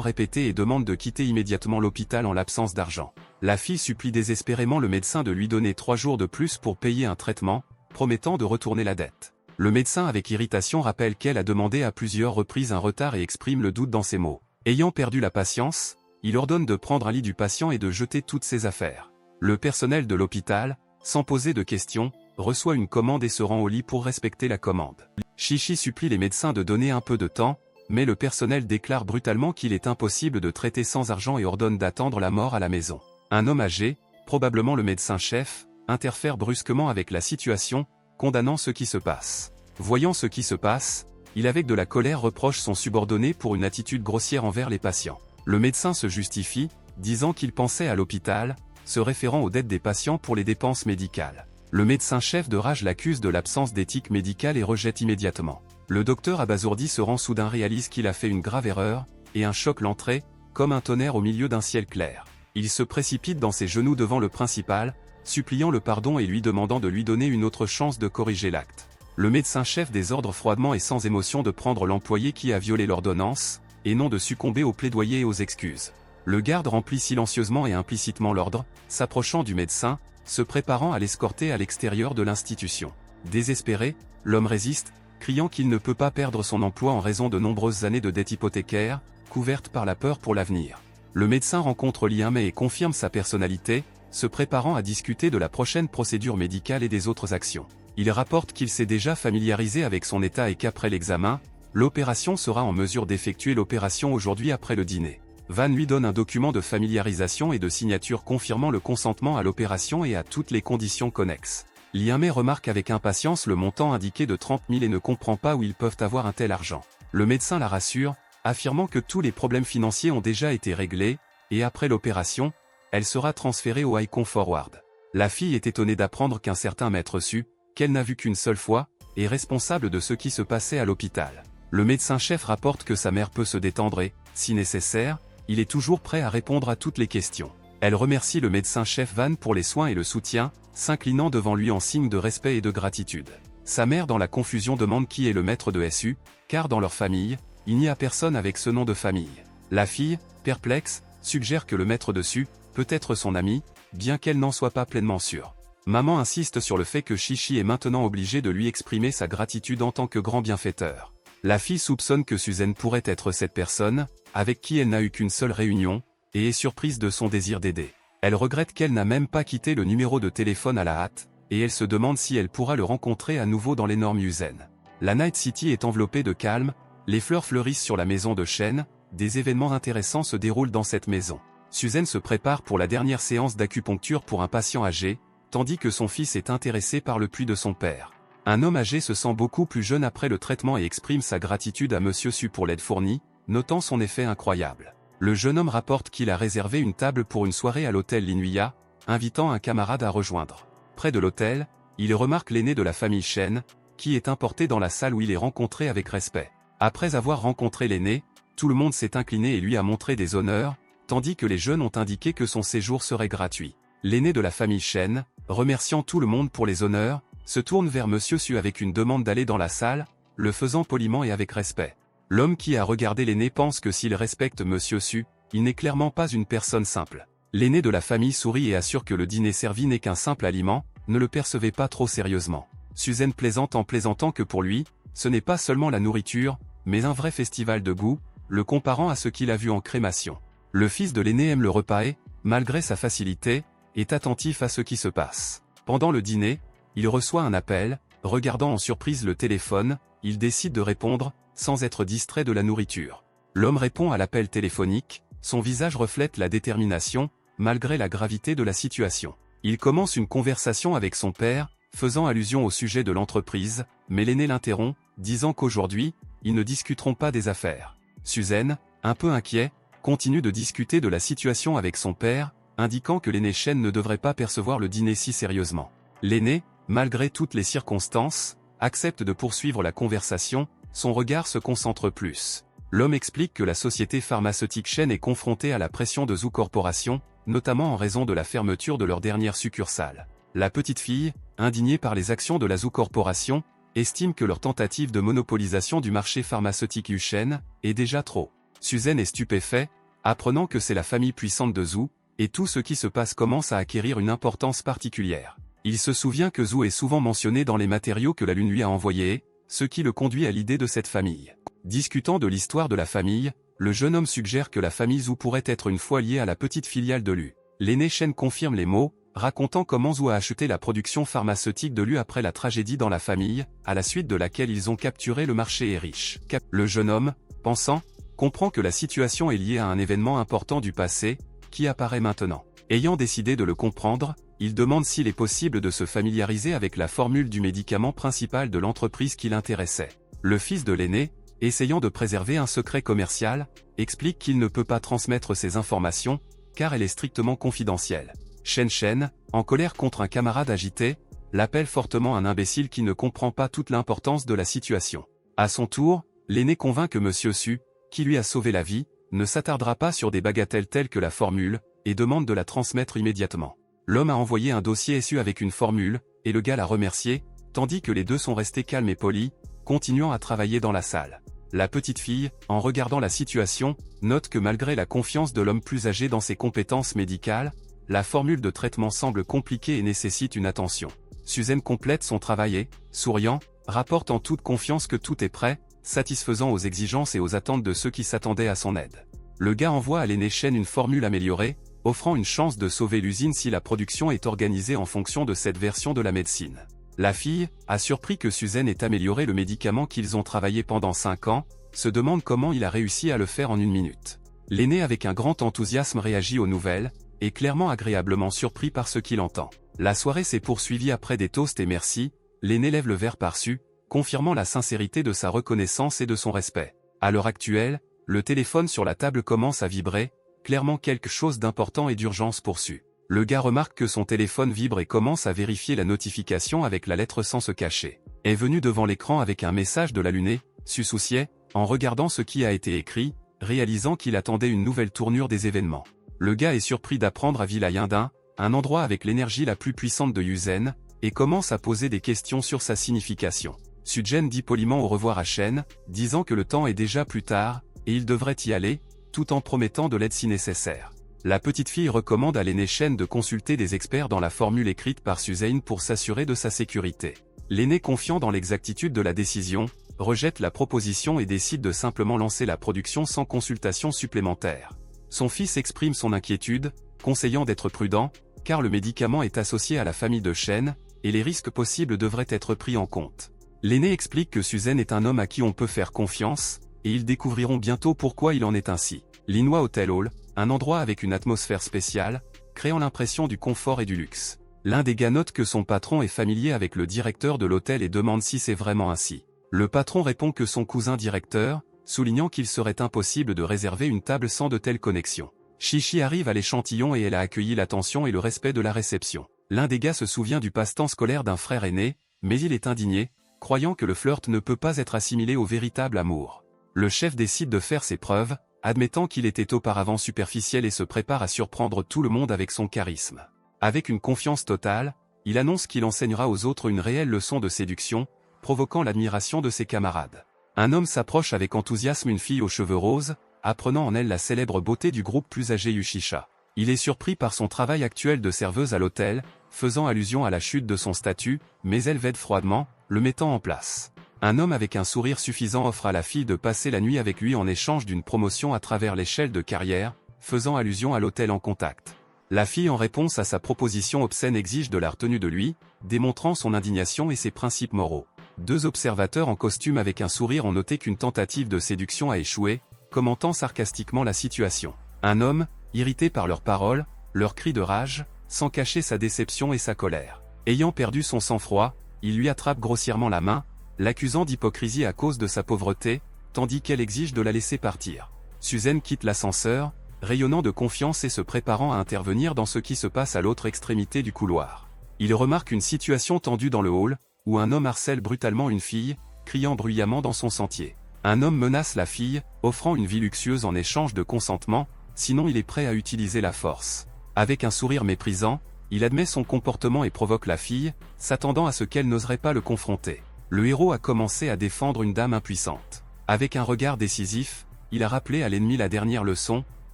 répété et demande de quitter immédiatement l'hôpital en l'absence d'argent. La fille supplie désespérément le médecin de lui donner 3 jours de plus pour payer un traitement, promettant de retourner la dette. Le médecin avec irritation rappelle qu'elle a demandé à plusieurs reprises un retard et exprime le doute dans ses mots. Ayant perdu la patience, il ordonne de prendre un lit du patient et de jeter toutes ses affaires. Le personnel de l'hôpital, sans poser de questions, reçoit une commande et se rend au lit pour respecter la commande. Chichi supplie les médecins de donner un peu de temps, mais le personnel déclare brutalement qu'il est impossible de traiter sans argent et ordonne d'attendre la mort à la maison. Un homme âgé, probablement le médecin-chef, interfère brusquement avec la situation, condamnant ce qui se passe. Voyant ce qui se passe, il avec de la colère reproche son subordonné pour une attitude grossière envers les patients. Le médecin se justifie, disant qu'il pensait à l'hôpital, se référant aux dettes des patients pour les dépenses médicales. Le médecin-chef de rage l'accuse de l'absence d'éthique médicale et rejette immédiatement. Le docteur abasourdi se rend soudain réalise qu'il a fait une grave erreur, et un choc l'entrait, comme un tonnerre au milieu d'un ciel clair. Il se précipite dans ses genoux devant le principal, suppliant le pardon et lui demandant de lui donner une autre chance de corriger l'acte. Le médecin-chef désordre froidement et sans émotion de prendre l'employé qui a violé l'ordonnance, et non de succomber aux plaidoyers et aux excuses. Le garde remplit silencieusement et implicitement l'ordre, s'approchant du médecin, se préparant à l'escorter à l'extérieur de l'institution. Désespéré, l'homme résiste, criant qu'il ne peut pas perdre son emploi en raison de nombreuses années de dette hypothécaire, couverte par la peur pour l'avenir. Le médecin rencontre Liamé et confirme sa personnalité, se préparant à discuter de la prochaine procédure médicale et des autres actions. Il rapporte qu'il s'est déjà familiarisé avec son état et qu'après l'examen, l'opération sera en mesure d'effectuer l'opération aujourd'hui après le dîner. Van lui donne un document de familiarisation et de signature confirmant le consentement à l'opération et à toutes les conditions connexes. Liamé remarque avec impatience le montant indiqué de 30 000 et ne comprend pas où ils peuvent avoir un tel argent. Le médecin la rassure, affirmant que tous les problèmes financiers ont déjà été réglés, et après l'opération, elle sera transférée au Icon Forward. La fille est étonnée d'apprendre qu'un certain maître Su, qu'elle n'a vu qu'une seule fois, est responsable de ce qui se passait à l'hôpital. Le médecin-chef rapporte que sa mère peut se détendre et, si nécessaire, il est toujours prêt à répondre à toutes les questions. Elle remercie le médecin-chef Van pour les soins et le soutien, s'inclinant devant lui en signe de respect et de gratitude. Sa mère dans la confusion demande qui est le maître de SU, car dans leur famille, il n'y a personne avec ce nom de famille. La fille, perplexe, suggère que le maître de SU peut être son ami, bien qu'elle n'en soit pas pleinement sûre. Maman insiste sur le fait que Chichi est maintenant obligé de lui exprimer sa gratitude en tant que grand bienfaiteur. La fille soupçonne que Suzanne pourrait être cette personne, avec qui elle n'a eu qu'une seule réunion, et est surprise de son désir d'aider. Elle regrette qu'elle n'a même pas quitté le numéro de téléphone à la hâte, et elle se demande si elle pourra le rencontrer à nouveau dans l'énorme usine. La Night City est enveloppée de calme, les fleurs fleurissent sur la maison de chêne, des événements intéressants se déroulent dans cette maison. Suzanne se prépare pour la dernière séance d'acupuncture pour un patient âgé, tandis que son fils est intéressé par le puits de son père. Un homme âgé se sent beaucoup plus jeune après le traitement et exprime sa gratitude à Monsieur Su pour l'aide fournie, notant son effet incroyable. Le jeune homme rapporte qu'il a réservé une table pour une soirée à l'hôtel Linuya, invitant un camarade à rejoindre. Près de l'hôtel, il remarque l'aîné de la famille Shen, qui est importé dans la salle où il est rencontré avec respect. Après avoir rencontré l'aîné, tout le monde s'est incliné et lui a montré des honneurs, tandis que les jeunes ont indiqué que son séjour serait gratuit. L'aîné de la famille Shen, remerciant tout le monde pour les honneurs, se tourne vers Monsieur Su avec une demande d'aller dans la salle, le faisant poliment et avec respect. L'homme qui a regardé l'aîné pense que s'il respecte Monsieur Su, il n'est clairement pas une personne simple. L'aîné de la famille sourit et assure que le dîner servi n'est qu'un simple aliment, ne le percevez pas trop sérieusement. Suzanne plaisante en plaisantant que pour lui, ce n'est pas seulement la nourriture, mais un vrai festival de goût, le comparant à ce qu'il a vu en crémation. Le fils de l'aîné aime le repas et, malgré sa facilité, est attentif à ce qui se passe. Pendant le dîner, il reçoit un appel, regardant en surprise le téléphone, il décide de répondre, sans être distrait de la nourriture. L'homme répond à l'appel téléphonique, son visage reflète la détermination, malgré la gravité de la situation. Il commence une conversation avec son père, faisant allusion au sujet de l'entreprise, mais l'aîné l'interrompt, disant qu'aujourd'hui, ils ne discuteront pas des affaires. Suzanne, un peu inquiet, continue de discuter de la situation avec son père, indiquant que l'aîné Shen ne devrait pas percevoir le dîner si sérieusement. L'aîné, malgré toutes les circonstances, accepte de poursuivre la conversation, son regard se concentre plus. L'homme explique que la société pharmaceutique Shen est confrontée à la pression de Zhou Corporation, notamment en raison de la fermeture de leur dernière succursale. La petite fille, indignée par les actions de la Zhou Corporation, estime que leur tentative de monopolisation du marché pharmaceutique Shen est déjà trop. Suzanne est stupéfait, apprenant que c'est la famille puissante de Zhou, et tout ce qui se passe commence à acquérir une importance particulière. Il se souvient que Zhou est souvent mentionné dans les matériaux que la Lune lui a envoyés, ce qui le conduit à l'idée de cette famille. Discutant de l'histoire de la famille, le jeune homme suggère que la famille Zhou pourrait être une fois liée à la petite filiale de Lu. L'aîné Shen confirme les mots, racontant comment Zhou a acheté la production pharmaceutique de Lu après la tragédie dans la famille, à la suite de laquelle ils ont capturé le marché est riche. Le jeune homme, pensant, comprend que la situation est liée à un événement important du passé, qui apparaît maintenant. Ayant décidé de le comprendre, il demande s'il est possible de se familiariser avec la formule du médicament principal de l'entreprise qui l'intéressait. Le fils de l'aîné, essayant de préserver un secret commercial, explique qu'il ne peut pas transmettre ces informations, car elle est strictement confidentielle. Shen, en colère contre un camarade agité, l'appelle fortement un imbécile qui ne comprend pas toute l'importance de la situation. À son tour, l'aîné convainc que Monsieur Su, qui lui a sauvé la vie, ne s'attardera pas sur des bagatelles telles que la formule, et demande de la transmettre immédiatement. L'homme a envoyé un dossier SU avec une formule, et le gars l'a remercié, tandis que les deux sont restés calmes et polis, continuant à travailler dans la salle. La petite fille, en regardant la situation, note que malgré la confiance de l'homme plus âgé dans ses compétences médicales, la formule de traitement semble compliquée et nécessite une attention. Suzanne complète son travail et, souriant, rapporte en toute confiance que tout est prêt, satisfaisant aux exigences et aux attentes de ceux qui s'attendaient à son aide. Le gars envoie à l'aîné Shen une formule améliorée, offrant une chance de sauver l'usine si la production est organisée en fonction de cette version de la médecine. La fille, a surpris que Suzanne ait amélioré le médicament qu'ils ont travaillé pendant 5 ans, se demande comment il a réussi à le faire en 1 minute. L'aîné avec un grand enthousiasme réagit aux nouvelles, et clairement agréablement surpris par ce qu'il entend. La soirée s'est poursuivie après des toasts et merci, l'aîné lève le verre par-dessus, confirmant la sincérité de sa reconnaissance et de son respect. À l'heure actuelle, le téléphone sur la table commence à vibrer, clairement quelque chose d'important et d'urgence pour Su. Le gars remarque que son téléphone vibre et commence à vérifier la notification avec la lettre sans se cacher. Est venu devant l'écran avec un message de la Lune, Su souciait, en regardant ce qui a été écrit, réalisant qu'il attendait une nouvelle tournure des événements. Le gars est surpris d'apprendre à Vilayindin, un endroit avec l'énergie la plus puissante de Yuzen, et commence à poser des questions sur sa signification. Suzanne dit poliment au revoir à Shen, disant que le temps est déjà plus tard, et il devrait y aller, tout en promettant de l'aide si nécessaire. La petite fille recommande à l'aîné Shen de consulter des experts dans la formule écrite par Suzanne pour s'assurer de sa sécurité. L'aîné, confiant dans l'exactitude de la décision, rejette la proposition et décide de simplement lancer la production sans consultation supplémentaire. Son fils exprime son inquiétude, conseillant d'être prudent, car le médicament est associé à la famille de Shen, et les risques possibles devraient être pris en compte. L'aîné explique que Suzanne est un homme à qui on peut faire confiance, et ils découvriront bientôt pourquoi il en est ainsi. L'Innois Hotel Hall, un endroit avec une atmosphère spéciale, créant l'impression du confort et du luxe. L'un des gars note que son patron est familier avec le directeur de l'hôtel et demande si c'est vraiment ainsi. Le patron répond que son cousin directeur, soulignant qu'il serait impossible de réserver une table sans de telles connexions. Chichi arrive à l'échantillon et elle a accueilli l'attention et le respect de la réception. L'un des gars se souvient du passe-temps scolaire d'un frère aîné, mais il est indigné, croyant que le flirt ne peut pas être assimilé au véritable amour. Le chef décide de faire ses preuves, admettant qu'il était auparavant superficiel et se prépare à surprendre tout le monde avec son charisme. Avec une confiance totale, il annonce qu'il enseignera aux autres une réelle leçon de séduction, provoquant l'admiration de ses camarades. Un homme s'approche avec enthousiasme une fille aux cheveux roses, apprenant en elle la célèbre beauté du groupe plus âgé Yushisha. Il est surpris par son travail actuel de serveuse à l'hôtel, faisant allusion à la chute de son statut, mais elle veille froidement, le mettant en place. Un homme avec un sourire suffisant offre à la fille de passer la nuit avec lui en échange d'une promotion à travers l'échelle de carrière, faisant allusion à l'hôtel en contact. La fille en réponse à sa proposition obscène exige de la retenue de lui, démontrant son indignation et ses principes moraux. 2 observateurs en costume avec un sourire ont noté qu'une tentative de séduction a échoué, commentant sarcastiquement la situation. Un homme, irrité par leurs paroles, leurs cris de rage, sans cacher sa déception et sa colère. Ayant perdu son sang-froid, il lui attrape grossièrement la main, l'accusant d'hypocrisie à cause de sa pauvreté, tandis qu'elle exige de la laisser partir. Suzanne quitte l'ascenseur, rayonnant de confiance et se préparant à intervenir dans ce qui se passe à l'autre extrémité du couloir. Il remarque une situation tendue dans le hall, où un homme harcèle brutalement une fille, criant bruyamment dans son sentier. Un homme menace la fille, offrant une vie luxueuse en échange de consentement, sinon il est prêt à utiliser la force. Avec un sourire méprisant, il admet son comportement et provoque la fille, s'attendant à ce qu'elle n'oserait pas le confronter. Le héros a commencé à défendre une dame impuissante. Avec un regard décisif, il a rappelé à l'ennemi la dernière leçon,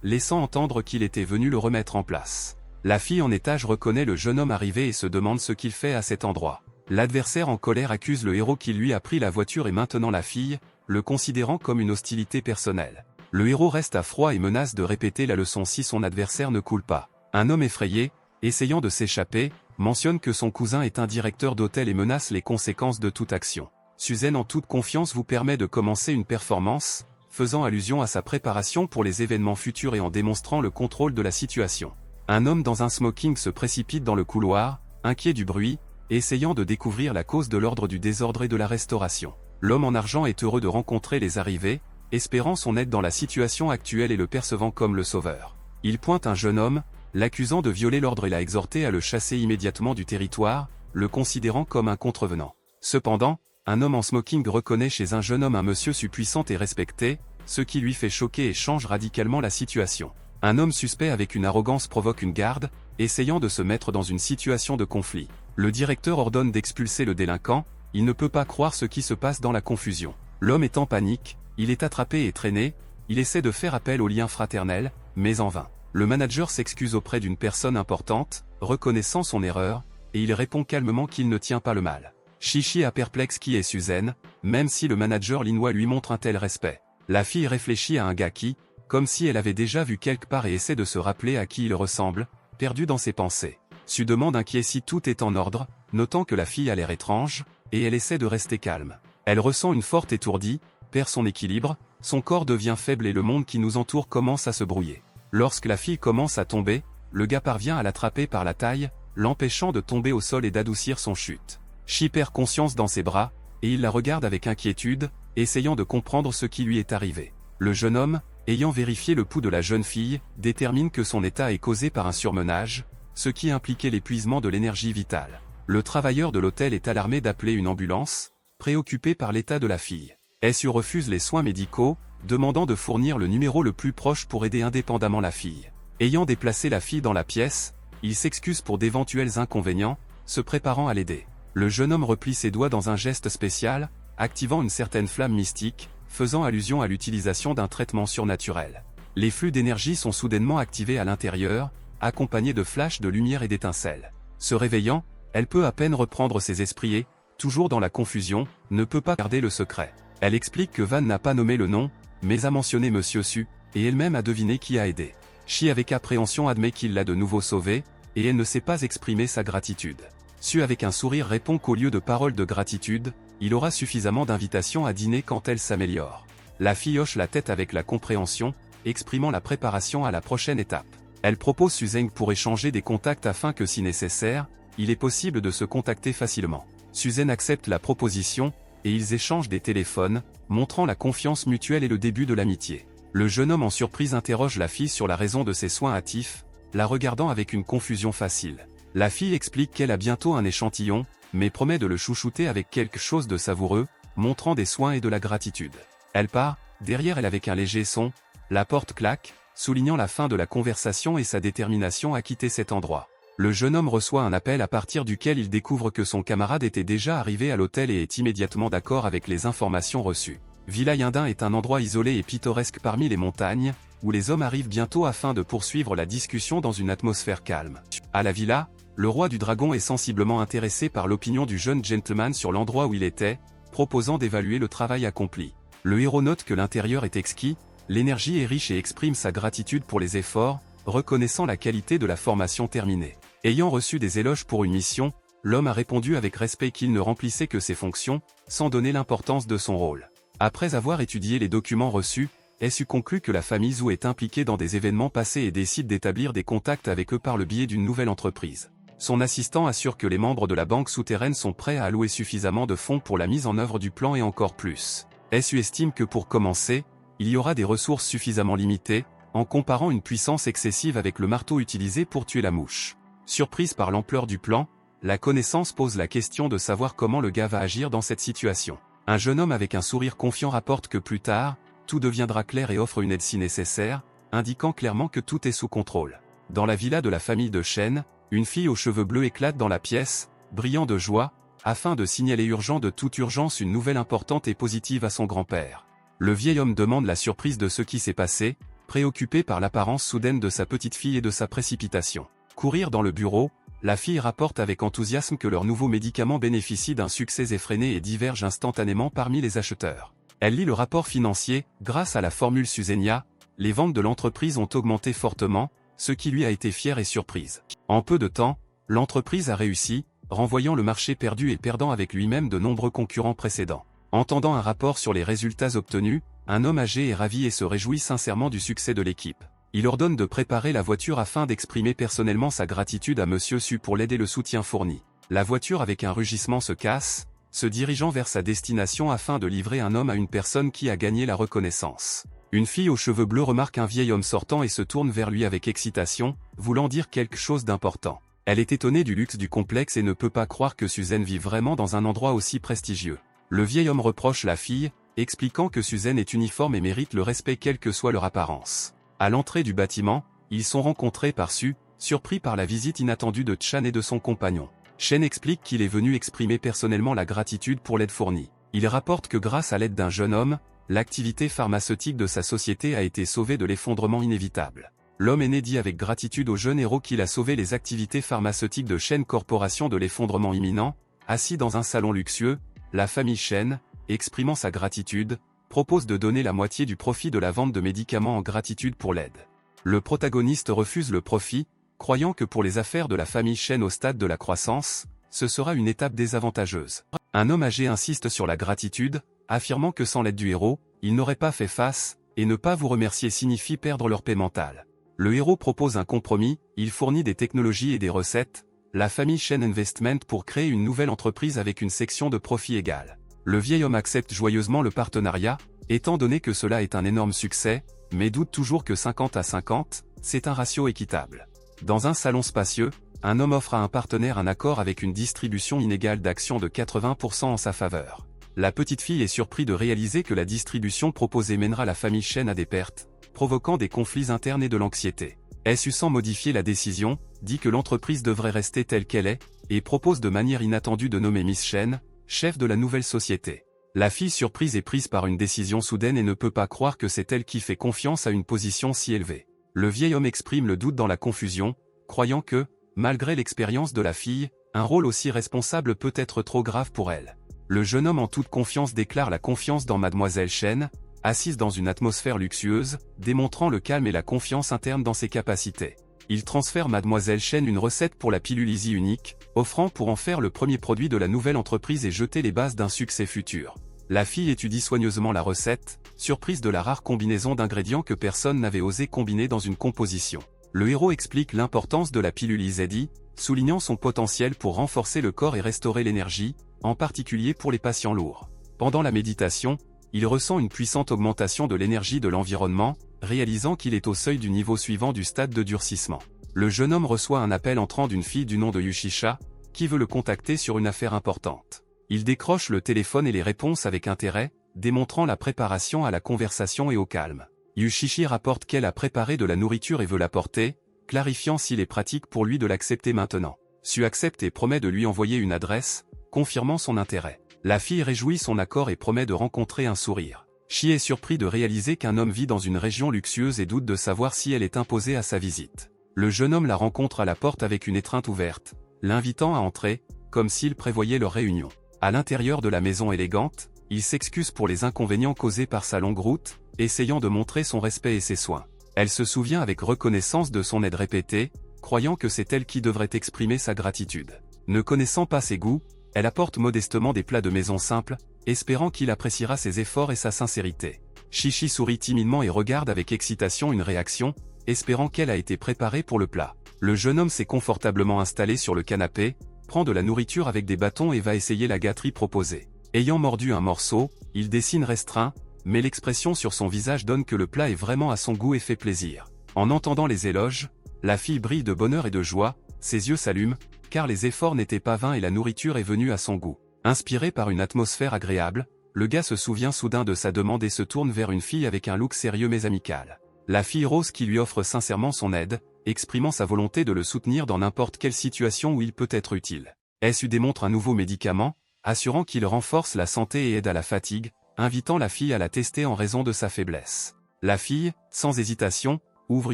laissant entendre qu'il était venu le remettre en place. La fille en étage reconnaît le jeune homme arrivé et se demande ce qu'il fait à cet endroit. L'adversaire en colère accuse le héros qui lui a pris la voiture et maintenant la fille, le considérant comme une hostilité personnelle. Le héros reste à froid et menace de répéter la leçon si son adversaire ne coule pas. Un homme effrayé, essayant de s'échapper, mentionne que son cousin est un directeur d'hôtel et menace les conséquences de toute action. Suzanne en toute confiance vous permet de commencer une performance, faisant allusion à sa préparation pour les événements futurs et en démontrant le contrôle de la situation. Un homme dans un smoking se précipite dans le couloir, inquiet du bruit, essayant de découvrir la cause de l'ordre du désordre et de la restauration. L'homme en argent est heureux de rencontrer les arrivés, espérant son aide dans la situation actuelle et le percevant comme le sauveur. Il pointe un jeune homme, l'accusant de violer l'ordre et l'a exhorté à le chasser immédiatement du territoire, le considérant comme un contrevenant. Cependant, un homme en smoking reconnaît chez un jeune homme un monsieur puissant et respecté, ce qui lui fait choquer et change radicalement la situation. Un homme suspect avec une arrogance provoque une garde, essayant de se mettre dans une situation de conflit. Le directeur ordonne d'expulser le délinquant, il ne peut pas croire ce qui se passe dans la confusion. L'homme est en panique, il est attrapé et traîné, il essaie de faire appel au lien fraternel, mais en vain. Le manager s'excuse auprès d'une personne importante, reconnaissant son erreur, et il répond calmement qu'il ne tient pas le mal. Chichi a perplexe qui est Suzanne, même si le manager linois lui montre un tel respect. La fille réfléchit à un gars qui, comme si elle avait déjà vu quelque part et essaie de se rappeler à qui il ressemble, perdu dans ses pensées. Su demande inquiet si tout est en ordre, notant que la fille a l'air étrange, et elle essaie de rester calme. Elle ressent une forte étourdie, perd son équilibre, son corps devient faible et le monde qui nous entoure commence à se brouiller. Lorsque la fille commence à tomber, le gars parvient à l'attraper par la taille, l'empêchant de tomber au sol et d'adoucir son chute. Chi perd conscience dans ses bras, et il la regarde avec inquiétude, essayant de comprendre ce qui lui est arrivé. Le jeune homme, ayant vérifié le pouls de la jeune fille, détermine que son état est causé par un surmenage, ce qui impliquait l'épuisement de l'énergie vitale. Le travailleur de l'hôtel est alarmé d'appeler une ambulance, préoccupé par l'état de la fille. SU refuse les soins médicaux, demandant de fournir le numéro le plus proche pour aider indépendamment la fille. Ayant déplacé la fille dans la pièce, il s'excuse pour d'éventuels inconvénients, se préparant à l'aider. Le jeune homme replie ses doigts dans un geste spécial, activant une certaine flamme mystique, faisant allusion à l'utilisation d'un traitement surnaturel. Les flux d'énergie sont soudainement activés à l'intérieur, accompagnés de flashs de lumière et d'étincelles. Se réveillant, elle peut à peine reprendre ses esprits et, toujours dans la confusion, ne peut pas garder le secret. Elle explique que Van n'a pas nommé le nom, mais a mentionné Monsieur Su, et elle-même a deviné qui a aidé. Chi avec appréhension admet qu'il l'a de nouveau sauvée, et elle ne sait pas exprimer sa gratitude. Su avec un sourire répond qu'au lieu de paroles de gratitude, il aura suffisamment d'invitations à dîner quand elle s'améliore. La fille hoche la tête avec la compréhension, exprimant la préparation à la prochaine étape. Elle propose Suzanne pour échanger des contacts afin que si nécessaire, il est possible de se contacter facilement. Suzanne accepte la proposition, et ils échangent des téléphones, montrant la confiance mutuelle et le début de l'amitié. Le jeune homme en surprise interroge la fille sur la raison de ses soins hâtifs, la regardant avec une confusion facile. La fille explique qu'elle a bientôt un échantillon, mais promet de le chouchouter avec quelque chose de savoureux, montrant des soins et de la gratitude. Elle part, derrière elle avec un léger son, la porte claque, soulignant la fin de la conversation et sa détermination à quitter cet endroit. Le jeune homme reçoit un appel à partir duquel il découvre que son camarade était déjà arrivé à l'hôtel et est immédiatement d'accord avec les informations reçues. Villa Yindin est un endroit isolé et pittoresque parmi les montagnes, où les hommes arrivent bientôt afin de poursuivre la discussion dans une atmosphère calme. À la villa, le roi du dragon est sensiblement intéressé par l'opinion du jeune gentleman sur l'endroit où il était, proposant d'évaluer le travail accompli. Le héros note que l'intérieur est exquis, l'énergie est riche et exprime sa gratitude pour les efforts, reconnaissant la qualité de la formation terminée. Ayant reçu des éloges pour une mission, l'homme a répondu avec respect qu'il ne remplissait que ses fonctions, sans donner l'importance de son rôle. Après avoir étudié les documents reçus, SU conclut que la famille Zhou est impliquée dans des événements passés et décide d'établir des contacts avec eux par le biais d'une nouvelle entreprise. Son assistant assure que les membres de la banque souterraine sont prêts à allouer suffisamment de fonds pour la mise en œuvre du plan et encore plus. SU estime que pour commencer, il y aura des ressources suffisamment limitées, en comparant une puissance excessive avec le marteau utilisé pour tuer la mouche. Surprise par l'ampleur du plan, la connaissance pose la question de savoir comment le gars va agir dans cette situation. Un jeune homme avec un sourire confiant rapporte que plus tard, tout deviendra clair et offre une aide si nécessaire, indiquant clairement que tout est sous contrôle. Dans la villa de la famille de Shen, une fille aux cheveux bleus éclate dans la pièce, brillant de joie, afin de signaler urgent de toute urgence une nouvelle importante et positive à son grand-père. Le vieil homme demande la surprise de ce qui s'est passé, préoccupé par l'apparence soudaine de sa petite fille et de sa précipitation. Courir dans le bureau, la fille rapporte avec enthousiasme que leur nouveau médicament bénéficie d'un succès effréné et diverge instantanément parmi les acheteurs. Elle lit le rapport financier, grâce à la formule Susenia, les ventes de l'entreprise ont augmenté fortement, ce qui lui a été fière et surprise. En peu de temps, l'entreprise a réussi, renvoyant le marché perdu et perdant avec lui-même de nombreux concurrents précédents. Entendant un rapport sur les résultats obtenus, un homme âgé est ravi et se réjouit sincèrement du succès de l'équipe. Il ordonne de préparer la voiture afin d'exprimer personnellement sa gratitude à Monsieur Su pour l'aide et le soutien fourni. La voiture avec un rugissement se casse, se dirigeant vers sa destination afin de livrer un homme à une personne qui a gagné la reconnaissance. Une fille aux cheveux bleus remarque un vieil homme sortant et se tourne vers lui avec excitation, voulant dire quelque chose d'important. Elle est étonnée du luxe du complexe et ne peut pas croire que Suzanne vit vraiment dans un endroit aussi prestigieux. Le vieil homme reproche la fille, expliquant que Suzanne est uniforme et mérite le respect quelle que soit leur apparence. À l'entrée du bâtiment, ils sont rencontrés par Su, surpris par la visite inattendue de Chan et de son compagnon. Shen explique qu'il est venu exprimer personnellement la gratitude pour l'aide fournie. Il rapporte que grâce à l'aide d'un jeune homme, l'activité pharmaceutique de sa société a été sauvée de l'effondrement inévitable. L'homme aîné dit avec gratitude au jeune héros qu'il a sauvé les activités pharmaceutiques de Shen Corporation de l'effondrement imminent. Assis dans un salon luxueux, la famille Shen, exprimant sa gratitude, propose de donner la moitié du profit de la vente de médicaments en gratitude pour l'aide. Le protagoniste refuse le profit, croyant que pour les affaires de la famille Shen au stade de la croissance, ce sera une étape désavantageuse. Un homme âgé insiste sur la gratitude, affirmant que sans l'aide du héros, il n'aurait pas fait face, et ne pas vous remercier signifie perdre leur paix mentale. Le héros propose un compromis, il fournit des technologies et des recettes, la famille Shen Investment pour créer une nouvelle entreprise avec une section de profit égale. Le vieil homme accepte joyeusement le partenariat, étant donné que cela est un énorme succès, mais doute toujours que 50 à 50, c'est un ratio équitable. Dans un salon spacieux, un homme offre à un partenaire un accord avec une distribution inégale d'actions de 80% en sa faveur. La petite fille est surprise de réaliser que la distribution proposée mènera la famille Shen à des pertes, provoquant des conflits internes et de l'anxiété. Su sans modifier la décision, dit que l'entreprise devrait rester telle qu'elle est, et propose de manière inattendue de nommer Miss Shen, chef de la nouvelle société. La fille surprise est prise par une décision soudaine et ne peut pas croire que c'est elle qui fait confiance à une position si élevée. Le vieil homme exprime le doute dans la confusion, croyant que, malgré l'expérience de la fille, un rôle aussi responsable peut être trop grave pour elle. Le jeune homme en toute confiance déclare la confiance dans Mademoiselle Shen, assise dans une atmosphère luxueuse, démontrant le calme et la confiance interne dans ses capacités. Il transfère Mademoiselle Shen une recette pour la pilule Easy unique, offrant pour en faire le premier produit de la nouvelle entreprise et jeter les bases d'un succès futur. La fille étudie soigneusement la recette, surprise de la rare combinaison d'ingrédients que personne n'avait osé combiner dans une composition. Le héros explique l'importance de la pilule Easy, soulignant son potentiel pour renforcer le corps et restaurer l'énergie, en particulier pour les patients lourds. Pendant la méditation, il ressent une puissante augmentation de l'énergie de l'environnement, réalisant qu'il est au seuil du niveau suivant du stade de durcissement. Le jeune homme reçoit un appel entrant d'une fille du nom de Yushisha, qui veut le contacter sur une affaire importante. Il décroche le téléphone et les réponses avec intérêt, démontrant la préparation à la conversation et au calme. Yushishi rapporte qu'elle a préparé de la nourriture et veut l'apporter, clarifiant s'il est pratique pour lui de l'accepter maintenant. Su accepte et promet de lui envoyer une adresse, confirmant son intérêt. La fille réjouit son accord et promet de rencontrer un sourire. Shi est surpris de réaliser qu'un homme vit dans une région luxueuse et doute de savoir si elle est imposée à sa visite. Le jeune homme la rencontre à la porte avec une étreinte ouverte, l'invitant à entrer, comme s'il prévoyait leur réunion. À l'intérieur de la maison élégante, il s'excuse pour les inconvénients causés par sa longue route, essayant de montrer son respect et ses soins. Elle se souvient avec reconnaissance de son aide répétée, croyant que c'est elle qui devrait exprimer sa gratitude. Ne connaissant pas ses goûts, elle apporte modestement des plats de maison simples, espérant qu'il appréciera ses efforts et sa sincérité. Shishi sourit timidement et regarde avec excitation une réaction, espérant qu'elle a été préparée pour le plat. Le jeune homme s'est confortablement installé sur le canapé, prend de la nourriture avec des bâtons et va essayer la gâterie proposée. Ayant mordu un morceau, il dessine restreint, mais l'expression sur son visage donne que le plat est vraiment à son goût et fait plaisir. En entendant les éloges, la fille brille de bonheur et de joie, ses yeux s'allument, car les efforts n'étaient pas vains et la nourriture est venue à son goût. Inspiré par une atmosphère agréable, le gars se souvient soudain de sa demande et se tourne vers une fille avec un look sérieux mais amical. La fille Rose qui lui offre sincèrement son aide, exprimant sa volonté de le soutenir dans n'importe quelle situation où il peut être utile. S lui démontre un nouveau médicament, assurant qu'il renforce la santé et aide à la fatigue, invitant la fille à la tester en raison de sa faiblesse. La fille, sans hésitation, ouvre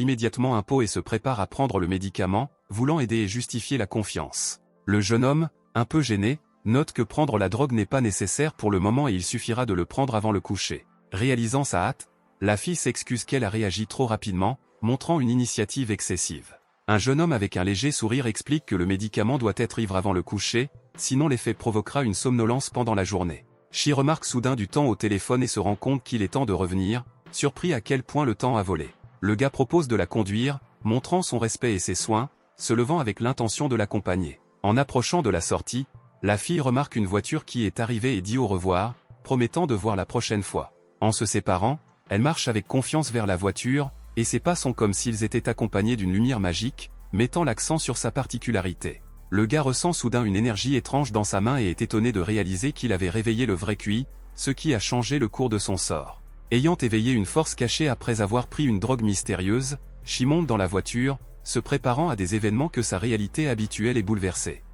immédiatement un pot et se prépare à prendre le médicament, voulant aider et justifier la confiance. Le jeune homme, un peu gêné, note que prendre la drogue n'est pas nécessaire pour le moment et il suffira de le prendre avant le coucher. Réalisant sa hâte, la fille s'excuse qu'elle a réagi trop rapidement, montrant une initiative excessive. Un jeune homme avec un léger sourire explique que le médicament doit être ivre avant le coucher, sinon l'effet provoquera une somnolence pendant la journée. Chi remarque soudain du temps au téléphone et se rend compte qu'il est temps de revenir, surpris à quel point le temps a volé. Le gars propose de la conduire, montrant son respect et ses soins, se levant avec l'intention de l'accompagner. En approchant de la sortie, la fille remarque une voiture qui est arrivée et dit au revoir, promettant de voir la prochaine fois. En se séparant, elle marche avec confiance vers la voiture, et ses pas sont comme s'ils étaient accompagnés d'une lumière magique, mettant l'accent sur sa particularité. Le gars ressent soudain une énergie étrange dans sa main et est étonné de réaliser qu'il avait réveillé le vrai QI, ce qui a changé le cours de son sort. Ayant éveillé une force cachée après avoir pris une drogue mystérieuse, Chi monte dans la voiture, se préparant à des événements que sa réalité habituelle est bouleversée.